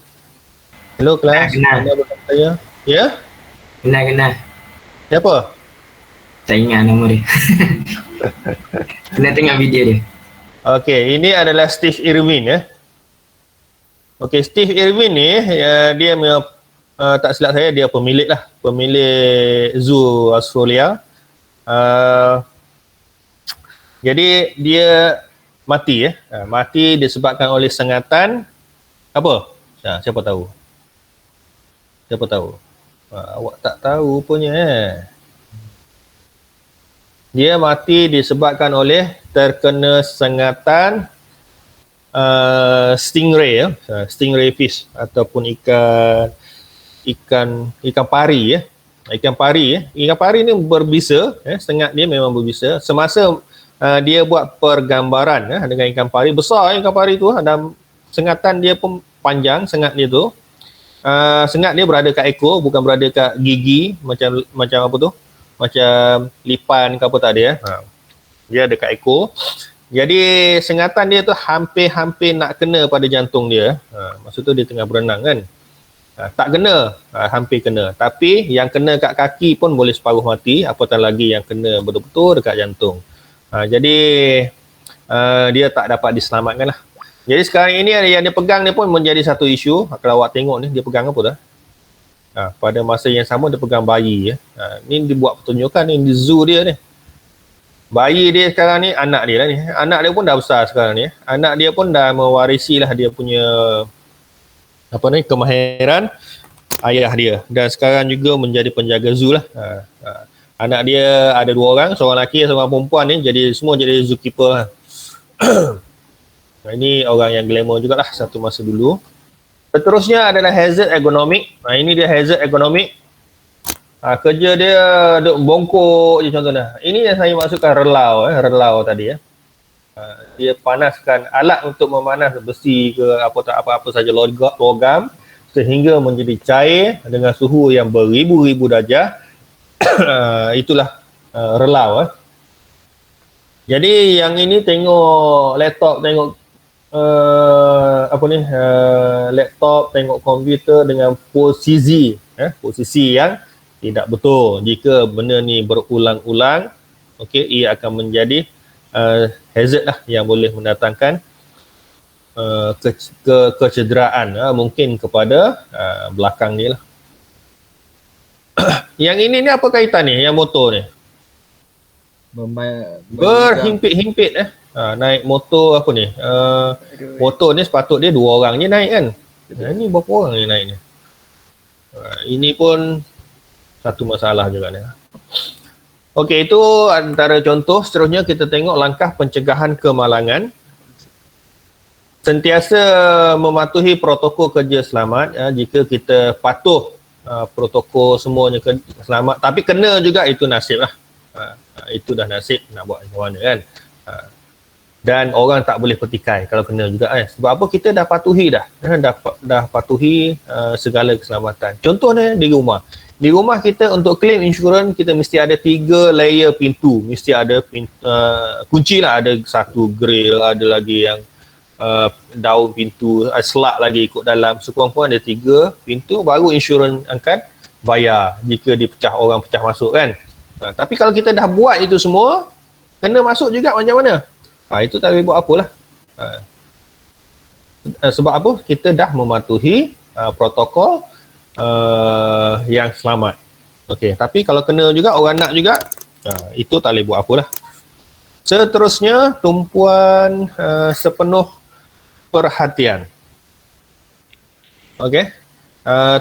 [SPEAKER 2] Hello kelas.
[SPEAKER 6] Kenal.
[SPEAKER 2] Anda bersama saya. Ya?
[SPEAKER 6] Kenal.
[SPEAKER 2] Siapa?
[SPEAKER 6] Tak ingat nama dia. Kena tengok video dia.
[SPEAKER 2] Okey, ini adalah Steve Irwin Okey, Steve Irwin ni dia tak silap saya dia pemilik zoo Australia. Jadi dia mati mati disebabkan oleh sengatan apa? Siapa tahu? Awak tak tahu punya Dia mati disebabkan oleh terkena sengatan stingray stingray fish ataupun ikan pari Ikan pari ni berbisa, sengat dia memang berbisa. Semasa dia buat pergambaran dengan ikan pari, besar ikan pari tu dan sengatan dia pun panjang, sengat dia tu. Sengat dia berada kat ekor, bukan berada kat gigi macam apa tu? Macam lipan ke apa tak dia. Dia ada kat ekor. Jadi sengatan dia tu hampir-hampir nak kena pada jantung dia. Masa tu dia tengah berenang kan. Tak kena, hampir kena. Tapi yang kena kat kaki pun boleh separuh mati, apatah lagi yang kena betul-betul dekat jantung. Jadi dia tak dapat diselamatkan lah. Jadi sekarang ini yang dia pegang ni pun menjadi satu isu. Kalau awak tengok ni, dia pegang apa dah? Pada masa yang sama dia pegang bayi. Ni dia buat pertunjukan ni di zoo dia ni. Bayi dia sekarang ni, anak dia lah ni. Anak dia pun dah besar sekarang ni. Anak dia pun dah mewarisi lah dia punya kemahiran ayah dia. Dan sekarang juga menjadi penjaga zoo lah. Anak dia ada 2 orang, seorang lelaki, seorang perempuan ni. Jadi semua jadi zookeeper lah. Ini orang yang glamour jugalah satu masa dulu. Seterusnya adalah hazard ergonomik. Ini dia hazard ergonomik. Kerja dia duk bongkok je contohnya. Ini yang saya maksudkan relau tadi dia panaskan alat untuk memanas besi ke apa-apa saja logam sehingga menjadi cair dengan suhu yang beribu-ribu darjah. Itulah relau. Jadi yang ini tengok laptop, tengok laptop, tengok komputer dengan posisi yang tidak betul. Jika benda ni berulang-ulang, ia akan menjadi hazard lah yang boleh mendatangkan kecederaan mungkin kepada belakang ni lah. Yang ini ni apa kaitan ni, yang motor ni? Berhimpit-himpit naik motor apa ni? Motor ni sepatut dia 2 orang je naik kan. Ni berapa orang ni naik ni? Ini pun satu masalah juga ni. Okey, itu antara contoh. Seterusnya kita tengok langkah pencegahan kemalangan. Sentiasa mematuhi protokol kerja selamat jika kita patuh protokol semuanya selamat, tapi kena juga itu nasib lah. Itu dah nasib, nak buat macam mana kan. Dan orang tak boleh petikai kalau kena juga sebab apa, kita dah patuhi dah patuhi segala keselamatan. Contohnya di rumah kita untuk claim insurans kita mesti ada 3 layer pintu, mesti ada kunci lah, ada 1 grill, ada lagi yang daun pintu, selak lagi ikut dalam, sekurang-kurang ada 3 pintu baru insurans akan bayar jika orang pecah masuk kan. Tapi kalau kita dah buat itu semua, kena masuk juga macam mana? Itu tak boleh buat apalah. Sebab apa? Kita dah mematuhi protokol yang selamat. Okey, tapi kalau kena juga, orang nak juga, itu tak boleh buat apalah. Seterusnya, tumpuan sepenuh perhatian. Okey.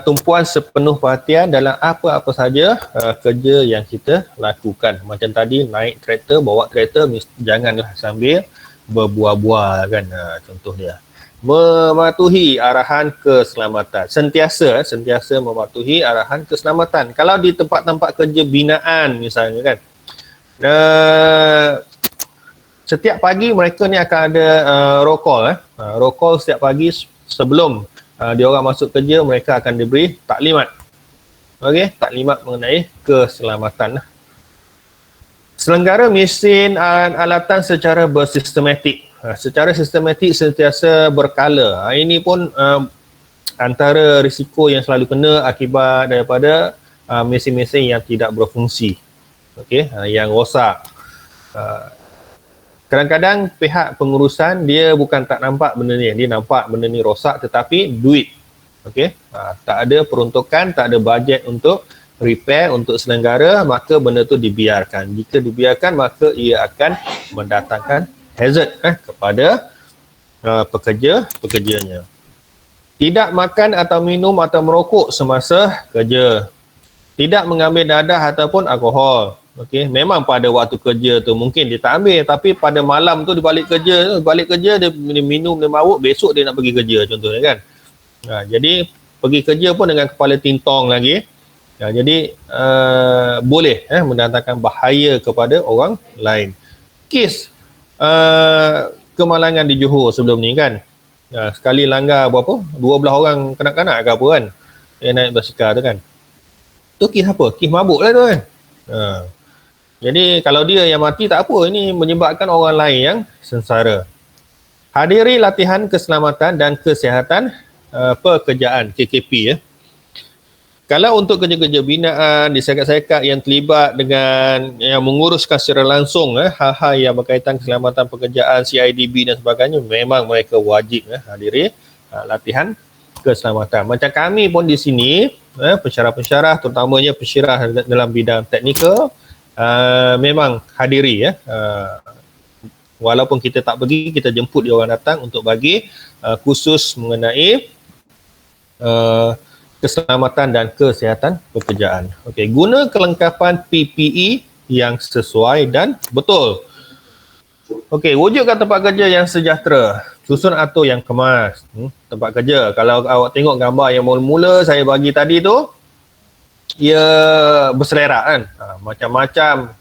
[SPEAKER 2] Tumpuan sepenuh perhatian dalam apa-apa saja kerja yang kita lakukan. Macam tadi naik kereta, bawa kereta, janganlah sambil berbual-bual kan, contoh dia. Mematuhi arahan keselamatan. Sentiasa mematuhi arahan keselamatan. Kalau di tempat-tempat kerja binaan misalnya kan, setiap pagi mereka ni akan ada roll call. Roll call setiap pagi sebelum dia orang masuk kerja, mereka akan diberi taklimat. Okey, taklimat mengenai keselamatan. Selenggara mesin alatan secara bersistematik. Secara sistematik sentiasa berkala. Ini pun antara risiko yang selalu kena akibat daripada mesin-mesin yang tidak berfungsi. Okey, yang rosak. Kadang-kadang pihak pengurusan dia bukan tak nampak benda ni, dia nampak benda ni rosak tetapi duit. Okey, tak ada peruntukan, tak ada bajet untuk repair, untuk selenggara, maka benda tu dibiarkan. Jika dibiarkan maka ia akan mendatangkan hazard kepada pekerja-pekerjanya. Tidak makan atau minum atau merokok semasa kerja. Tidak mengambil dadah ataupun alkohol. Okey, memang pada waktu kerja tu mungkin dia tak ambil, tapi pada malam tu dia balik kerja dia minum, dia mabuk, besok dia nak pergi kerja contohnya kan. Jadi pergi kerja pun dengan kepala tintong lagi. Jadi boleh mendatangkan bahaya kepada orang lain. Kes kemalangan di Johor sebelum ni kan. Sekali langgar berapa? 12 orang kanak-kanak ke apa kan. Yang naik basikal tu kan. Tu kes apa? Kes mabuk lah tu kan. Jadi kalau dia yang mati tak apa, ini menyebabkan orang lain yang sengsara. Hadiri latihan keselamatan dan kesihatan pekerjaan KKP. Kalau untuk kerja-kerja binaan di syarikat-syarikat yang terlibat dengan yang menguruskan secara langsung hal-hal yang berkaitan keselamatan pekerjaan, CIDB dan sebagainya, memang mereka wajib hadiri latihan keselamatan. Macam kami pun di sini, pensyarah-pensyarah terutamanya pensyarah dalam bidang teknikal, memang hadiri walaupun kita tak pergi, kita jemput dia orang datang untuk bagi khusus mengenai keselamatan dan kesihatan pekerjaan. Okey, guna kelengkapan PPE yang sesuai dan betul. Okey, wujudkan tempat kerja yang sejahtera, susun atur yang kemas. Tempat kerja, kalau awak tengok gambar yang mula-mula saya bagi tadi tu, ia berselerak kan, macam-macam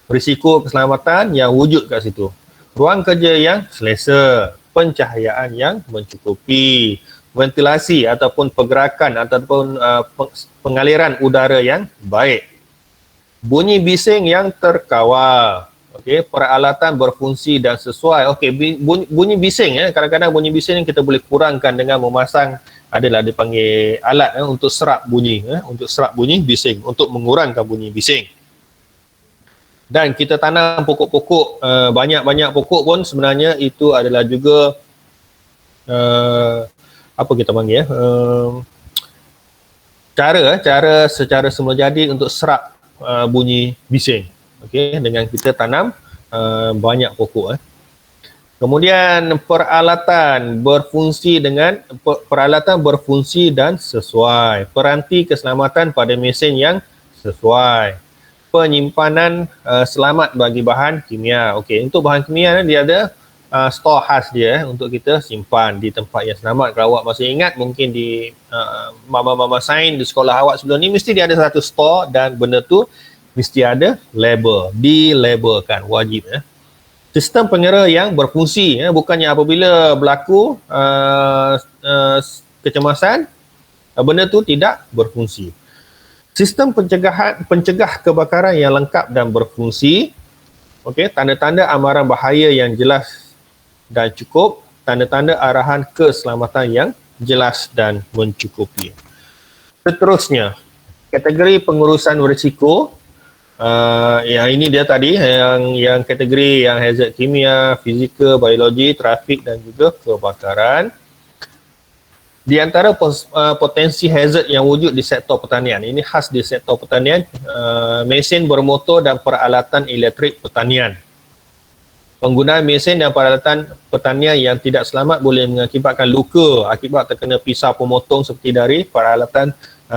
[SPEAKER 2] risiko keselamatan yang wujud kat situ. Ruang kerja yang selesa, pencahayaan yang mencukupi, ventilasi ataupun pergerakan ataupun pengaliran udara yang baik, bunyi bising yang terkawal. Okey, peralatan berfungsi dan sesuai. Okey, bunyi bising kadang-kadang bunyi bising kita boleh kurangkan dengan memasang, adalah dipanggil alat untuk serap bunyi, untuk serap bunyi bising, untuk mengurangkan bunyi bising. Dan kita tanam pokok-pokok, banyak-banyak pokok pun sebenarnya itu adalah juga apa kita panggil cara secara semula jadi untuk serap bunyi bising. Okey, dengan kita tanam banyak pokok. Kemudian peralatan berfungsi dan sesuai. Peranti keselamatan pada mesin yang sesuai. Penyimpanan selamat bagi bahan kimia. Okey, untuk bahan kimia dia ada store khas dia untuk kita simpan di tempat yang selamat. Kalau awak masih ingat, mungkin di mama-mama sains di sekolah awak sebelum ni mesti dia ada satu store dan benda tu mesti ada label, dilabelkan, wajib. Sistem pengera yang berfungsi, bukannya apabila berlaku kecemasan, benda tu tidak berfungsi. Sistem pencegah kebakaran yang lengkap dan berfungsi. Okey, tanda-tanda amaran bahaya yang jelas dan cukup, tanda-tanda arahan keselamatan yang jelas dan mencukupi. Seterusnya, kategori pengurusan risiko. Yang ini dia tadi yang kategori yang hazard kimia, fizikal, biologi, trafik dan juga kebakaran. Di antara potensi hazard yang wujud di sektor pertanian, ini khas di sektor pertanian, mesin bermotor dan peralatan elektrik pertanian. Penggunaan mesin dan peralatan pertanian yang tidak selamat boleh mengakibatkan luka akibat terkena pisau pemotong seperti dari peralatan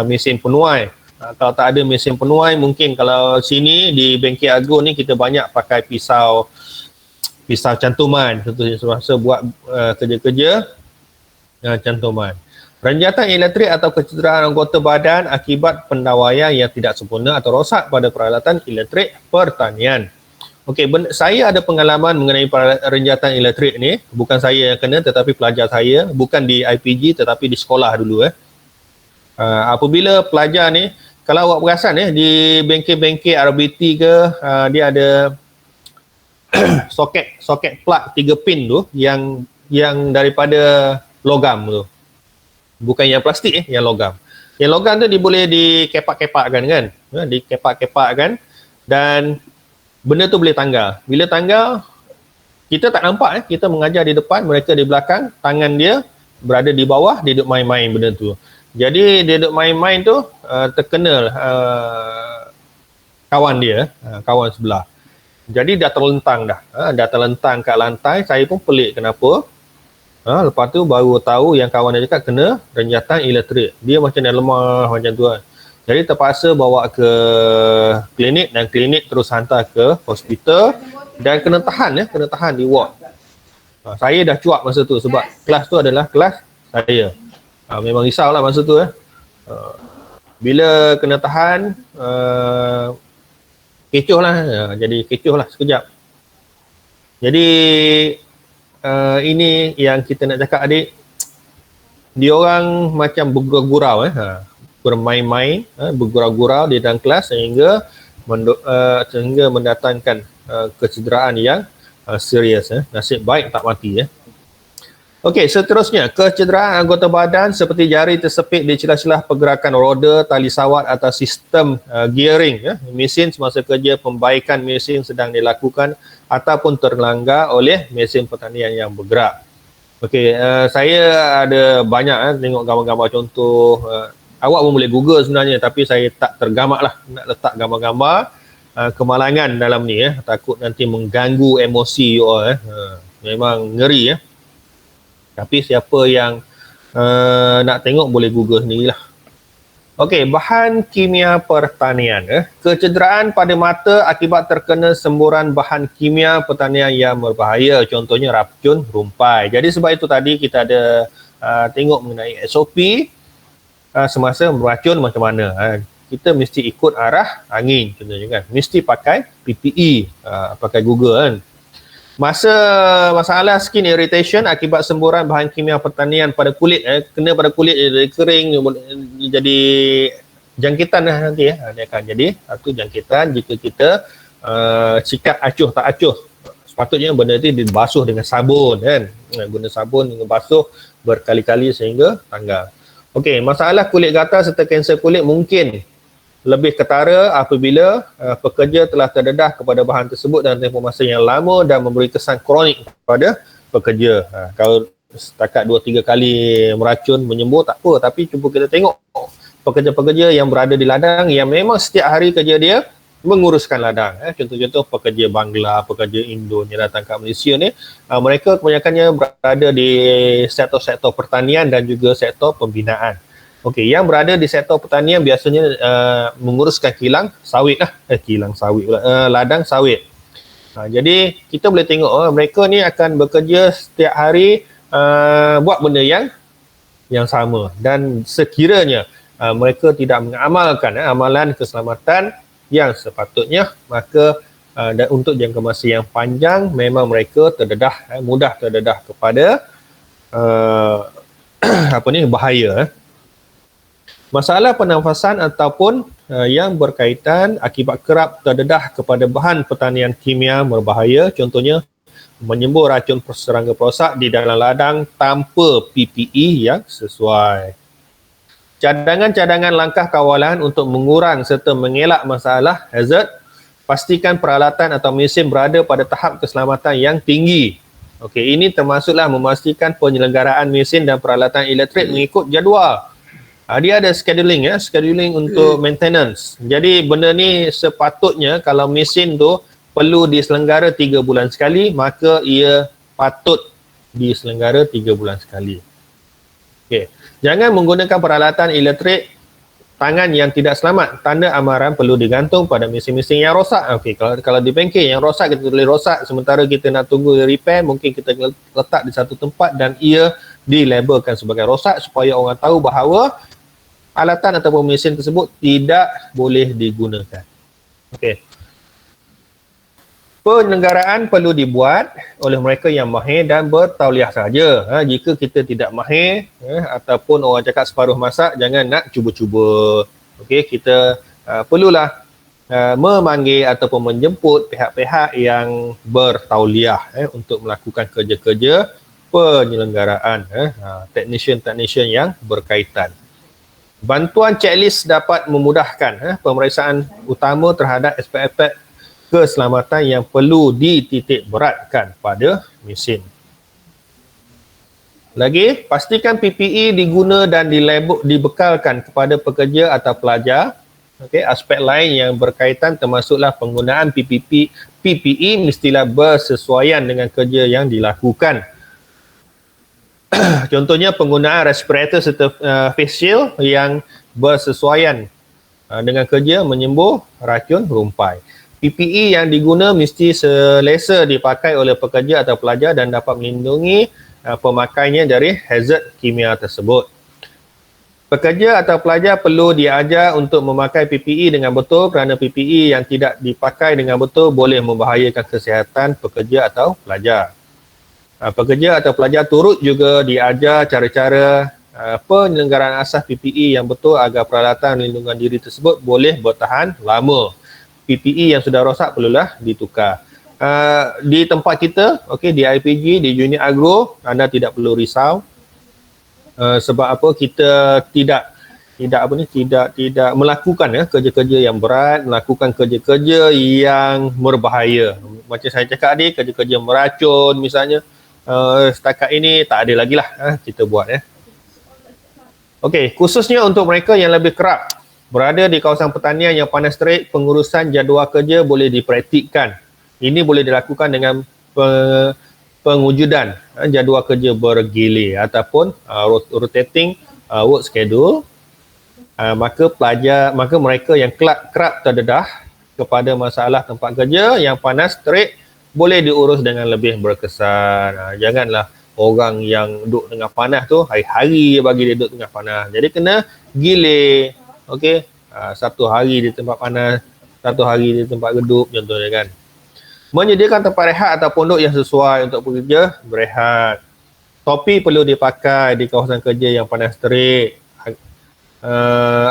[SPEAKER 2] mesin penuai. Kalau tak ada mesin penuai, mungkin kalau sini di bengkel agro ni kita banyak pakai pisau cantuman, contohnya semasa buat kerja-kerja cantuman. Renjatan elektrik atau kecederaan anggota badan akibat pendawaian yang tidak sempurna atau rosak pada peralatan elektrik pertanian. Okey, saya ada pengalaman mengenai renjatan elektrik ni, bukan saya yang kena tetapi pelajar saya, bukan di IPG tetapi di sekolah dulu. Apabila pelajar ni, kalau awak perasan di bengkel-bengkel RBT ke, dia ada soket plug 3 pin tu yang daripada logam tu. Bukan yang plastik yang logam. Yang logam tu dia boleh dikepak-kepakkan kan. Dikepak-kepakkan dan benda tu boleh tanggal. Bila tanggal, kita tak nampak kita mengajar di depan, mereka di belakang, tangan dia berada di bawah, dia duduk main-main benda tu. Jadi dia duduk main-main tu terkena kawan dia, kawan sebelah. Jadi dah terlentang kat lantai. Saya pun pelik kenapa. Lepas tu baru tahu yang kawan dia cakap kena renjatan elektrik. Dia macam dah lemah macam tu kan. Jadi terpaksa bawa ke klinik dan klinik terus hantar ke hospital dan kena tahan di ward. Saya dah cuak masa tu sebab kelas tu adalah kelas saya. Memang risaulah masa tu. Bila kena tahan, kecoh lah. Jadi kecoh lah sekejap. Jadi ini yang kita nak cakap adik. Diorang macam bergurau-gurau. Bermain-main, bergurau-gurau di dalam kelas sehingga mendatangkan kecederaan yang serius. Nasib baik tak mati. Okey, seterusnya, kecederaan anggota badan seperti jari tersepit di celah-celah pergerakan roda, tali sawat atau sistem gearing mesin semasa kerja pembaikan mesin sedang dilakukan ataupun terlanggar oleh mesin pertanian yang bergerak. Okey, saya ada banyak tengok gambar-gambar contoh. Awak pun boleh Google sebenarnya, tapi saya tak tergamak lah nak letak gambar-gambar kemalangan dalam ni. Takut nanti mengganggu emosi you all. Memang ngeri. Tapi siapa yang nak tengok boleh Google sendirilah. Okey, bahan kimia pertanian. Kecederaan pada mata akibat terkena semburan bahan kimia pertanian yang berbahaya. Contohnya racun rumpai. Jadi sebab itu tadi kita ada tengok mengenai SOP semasa meracun macam mana. Kita mesti ikut arah angin contohnya kan. Mesti pakai PPE, pakai Google kan. Masalah skin irritation akibat semburan bahan kimia pertanian pada kulit, kena pada kulit jadi kering, jadi jangkitan nanti dia akan jadi satu jangkitan jika kita sikat acuh tak acuh. Sepatutnya benda itu dibasuh dengan sabun kan. Guna sabun dengan basuh berkali-kali sehingga tanggal. Okey, masalah kulit gatal serta kanser kulit mungkin lebih ketara apabila pekerja telah terdedah kepada bahan tersebut dalam tempoh masa yang lama dan memberi kesan kronik kepada pekerja. Kalau setakat 2-3 kali meracun menyembuh tak apa, tapi cuba kita tengok pekerja-pekerja yang berada di ladang yang memang setiap hari kerja dia menguruskan ladang. Contoh-contoh pekerja Bangla, pekerja Indo yang datang ke Malaysia ni, mereka kebanyakannya berada di sektor-sektor pertanian dan juga sektor pembinaan. Okey, yang berada di sektor pertanian biasanya menguruskan kilang sawit lah. Ladang sawit. Jadi kita boleh tengok mereka ni akan bekerja setiap hari buat benda yang sama, dan sekiranya mereka tidak mengamalkan amalan keselamatan yang sepatutnya, maka dan untuk jangka masa yang panjang memang mereka mudah terdedah kepada bahaya. Masalah pernafasan ataupun yang berkaitan akibat kerap terdedah kepada bahan pertanian kimia berbahaya, contohnya menyembur racun serangga perosak di dalam ladang tanpa PPE yang sesuai. Cadangan-cadangan langkah kawalan untuk mengurang serta mengelak masalah hazard. Pastikan peralatan atau mesin berada pada tahap keselamatan yang tinggi. Okey, ini termasuklah memastikan penyelenggaraan mesin dan peralatan elektrik mengikut jadual. Dia ada scheduling untuk maintenance. Jadi benda ni sepatutnya kalau mesin tu perlu diselenggara 3 bulan sekali, maka ia patut diselenggara 3 bulan sekali. Okey. Jangan menggunakan peralatan elektrik tangan yang tidak selamat. Tanda amaran perlu digantung pada mesin-mesin yang rosak. Okey, kalau di bengkel yang rosak, kita tulis rosak, sementara kita nak tunggu repair, mungkin kita letak di satu tempat dan ia dilabelkan sebagai rosak supaya orang tahu bahawa alatan ataupun mesin tersebut tidak boleh digunakan. Okey. Penyelenggaraan perlu dibuat oleh mereka yang mahir dan bertauliah saja. Jika kita tidak mahir ataupun orang cakap separuh masak, jangan nak cuba-cuba. Okey, kita perlulah memanggil ataupun menjemput pihak-pihak yang bertauliah untuk melakukan kerja-kerja penyelenggaraan, technician yang berkaitan. Bantuan checklist dapat memudahkan pemeriksaan utama terhadap aspek-aspek keselamatan yang perlu dititik beratkan pada mesin. Lagi, pastikan PPE diguna dan dibekalkan kepada pekerja atau pelajar. Okey, aspek lain yang berkaitan termasuklah penggunaan PPE mestilah bersesuaian dengan kerja yang dilakukan. Contohnya penggunaan respirator serta face shield yang bersesuaian dengan kerja menyembur racun rumpai. PPE yang diguna mesti selesa dipakai oleh pekerja atau pelajar dan dapat melindungi pemakainya dari hazard kimia tersebut. Pekerja atau pelajar perlu diajar untuk memakai PPE dengan betul kerana PPE yang tidak dipakai dengan betul boleh membahayakan kesihatan pekerja atau pelajar. Pekerja atau pelajar turut juga diajar cara-cara penyelenggaraan asas PPE yang betul agar peralatan melindungi diri tersebut boleh bertahan lama. PPE yang sudah rosak perlulah ditukar. Di tempat kita, okey, di IPG, di unit agro, anda tidak perlu risau. Sebab apa, kita tidak melakukan kerja-kerja yang berat, melakukan kerja-kerja yang berbahaya. Macam saya cakap tadi, kerja-kerja meracun misalnya, setakat ini tak ada lagi lah kita buat. Okey, khususnya untuk mereka yang lebih kerap berada di kawasan pertanian yang panas terik, pengurusan jadual kerja boleh dipraktikkan. Ini boleh dilakukan dengan pengujudan jadual kerja bergilir ataupun rotating work schedule. Maka mereka yang kerap terdedah kepada masalah tempat kerja yang panas terik boleh diurus dengan lebih berkesan. Janganlah orang yang duduk tengah panas tu hari-hari bagi dia duduk tengah panas. Jadi kena gilir. Okey, satu hari di tempat panas, satu hari di tempat redup contohnya kan. Menyediakan tempat rehat atau pondok yang sesuai untuk pekerja berehat. Topi perlu dipakai di kawasan kerja yang panas terik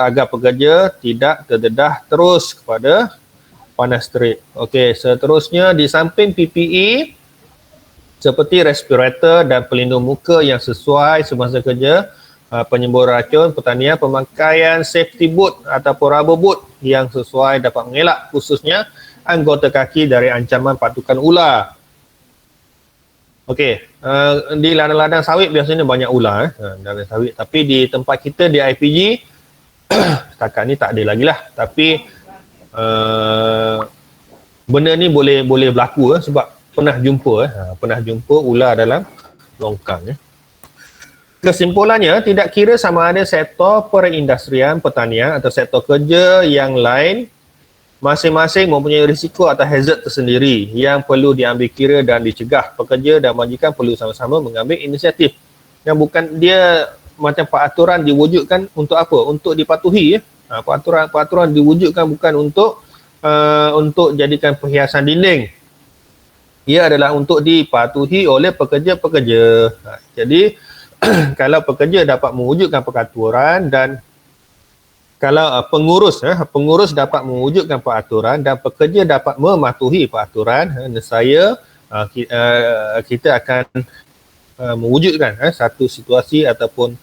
[SPEAKER 2] agar pekerja tidak terdedah terus kepada panas terik. Okey, seterusnya di samping PPE seperti respirator dan pelindung muka yang sesuai semasa kerja, penyembur racun pertanian, pemakaian safety boot ataupun rubber boot yang sesuai dapat mengelak khususnya anggota kaki dari ancaman patukan ular. Okey, di ladang-ladang sawit biasanya banyak ular ladang sawit, tapi di tempat kita di IPG setakat ni tak ada lagi lah, tapi benda ni boleh berlaku sebab pernah jumpa ular dalam longkang. Kesimpulannya, tidak kira sama ada sektor perindustrian, pertanian atau sektor kerja yang lain, masing-masing mempunyai risiko atau hazard tersendiri yang perlu diambil kira dan dicegah. Pekerja dan majikan perlu sama-sama mengambil inisiatif. Yang bukan dia macam peraturan diwujudkan untuk apa? Untuk dipatuhi. Peraturan diwujudkan bukan untuk jadikan perhiasan dinding. Ia adalah untuk dipatuhi oleh pekerja-pekerja. Jadi kalau pekerja dapat mewujudkan peraturan dan kalau pengurus dapat mewujudkan peraturan dan pekerja dapat mematuhi peraturan, nescaya kita akan mewujudkan satu situasi ataupun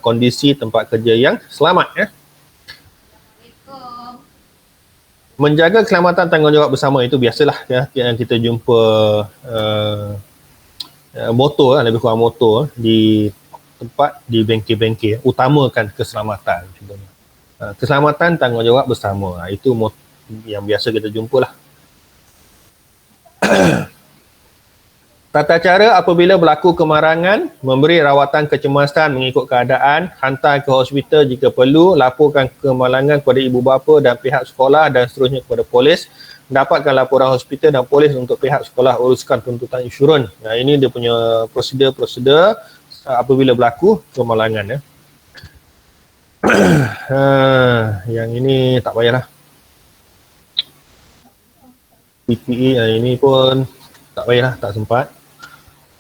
[SPEAKER 2] kondisi tempat kerja yang selamat. Menjaga keselamatan tanggungjawab bersama itu biasalah yang kita jumpa motor, lebih kurang motor di tempat di bengkel-bengkel, utamakan keselamatan contohnya. Keselamatan tanggungjawab bersama, itu yang biasa kita jumpa lah. Tata cara apabila berlaku kemarangan, memberi rawatan kecemasan mengikut keadaan, hantar ke hospital jika perlu, laporkan kemalangan kepada ibu bapa dan pihak sekolah dan seterusnya kepada polis, dapatkan laporan hospital dan polis untuk pihak sekolah uruskan tuntutan insurans. Ini dia punya prosedur apabila berlaku kemalangan. Yang ini tak payahlah. PPE ini pun tak payahlah, tak sempat.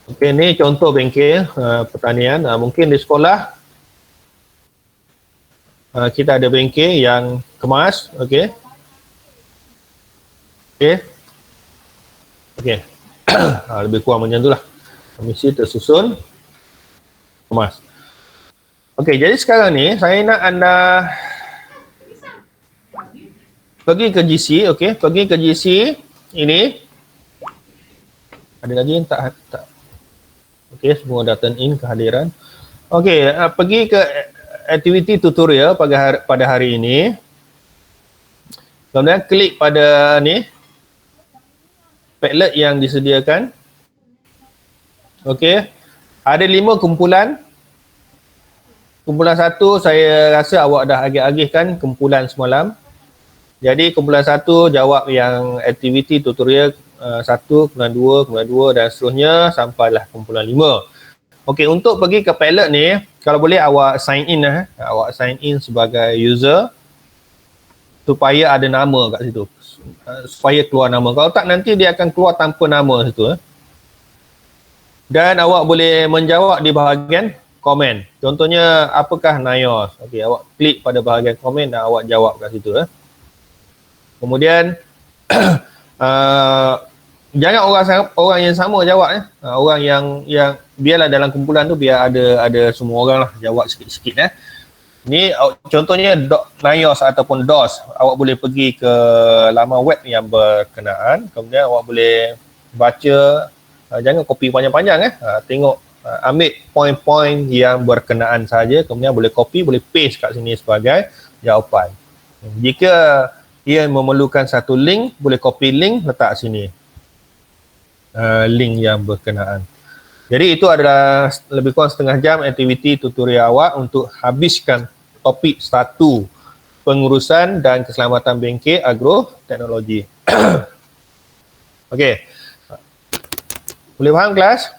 [SPEAKER 2] Okey, ni contoh bengkel pertanian. Mungkin di sekolah kita ada bengkel yang kemas, okey. Lebih kurang macam itulah. Mesti tersusun, kemas. Okey, jadi sekarang ni saya nak anda pergi ke GC, okey, pergi ke GC ini. Ada lagi yang tak. Okey, semua dah turn in kehadiran. Okey, pergi ke activity tutorial pada hari ini. Kemudian klik pada ni Padlet yang disediakan. Okey, ada 5 kumpulan. Kumpulan 1 saya rasa awak dah agih-agihkan kumpulan semalam. Jadi kumpulan 1 jawab yang aktiviti tutorial 1, kumpulan 2 dan seterusnya sampailah kumpulan 5. Okey, untuk pergi ke Padlet ni, kalau boleh awak sign in awak sign in sebagai user supaya ada nama kat situ. Supaya keluar nama. Kalau tak nanti dia akan keluar tanpa nama situ. Dan awak boleh menjawab di bahagian komen. Contohnya, apakah NIOS? Okey, awak klik pada bahagian komen dan awak jawab kat situ. Kemudian jangan orang yang sama jawab. Orang yang biarlah dalam kumpulan tu biar ada semua orang lah jawab sikit-sikit. Ni contohnya NIOS ataupun DOS. Awak boleh pergi ke laman web yang berkenaan. Kemudian awak boleh baca, jangan copy panjang-panjang. Tengok, ambil poin-poin yang berkenaan saja, kemudian boleh copy, boleh paste kat sini sebagai jawapan. Jika ia memerlukan satu link, boleh copy link, letak sini link yang berkenaan. Jadi itu adalah lebih kurang setengah jam aktiviti tutorial awak untuk habiskan topik 1, pengurusan dan keselamatan bengkel agroteknologi. Okey, boleh faham kelas?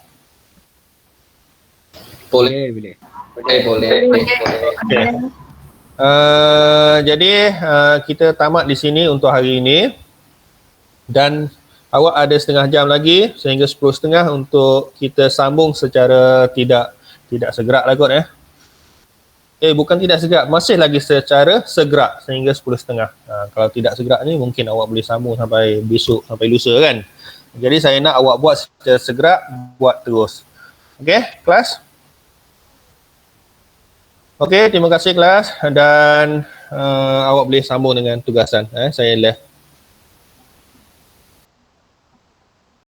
[SPEAKER 3] Boleh.
[SPEAKER 2] Okay. Jadi kita tamat di sini untuk hari ini dan awak ada setengah jam lagi sehingga 10.30 untuk kita sambung secara tidak segerak lah kot. Bukan tidak segerak, masih lagi secara segerak sehingga 10.30. Kalau tidak segerak ni mungkin awak boleh sambung sampai besok, sampai lusa kan. Jadi saya nak awak buat secara segerak, buat terus. Okey, kelas? Okey, terima kasih kelas dan awak boleh sambung dengan tugasan. Saya left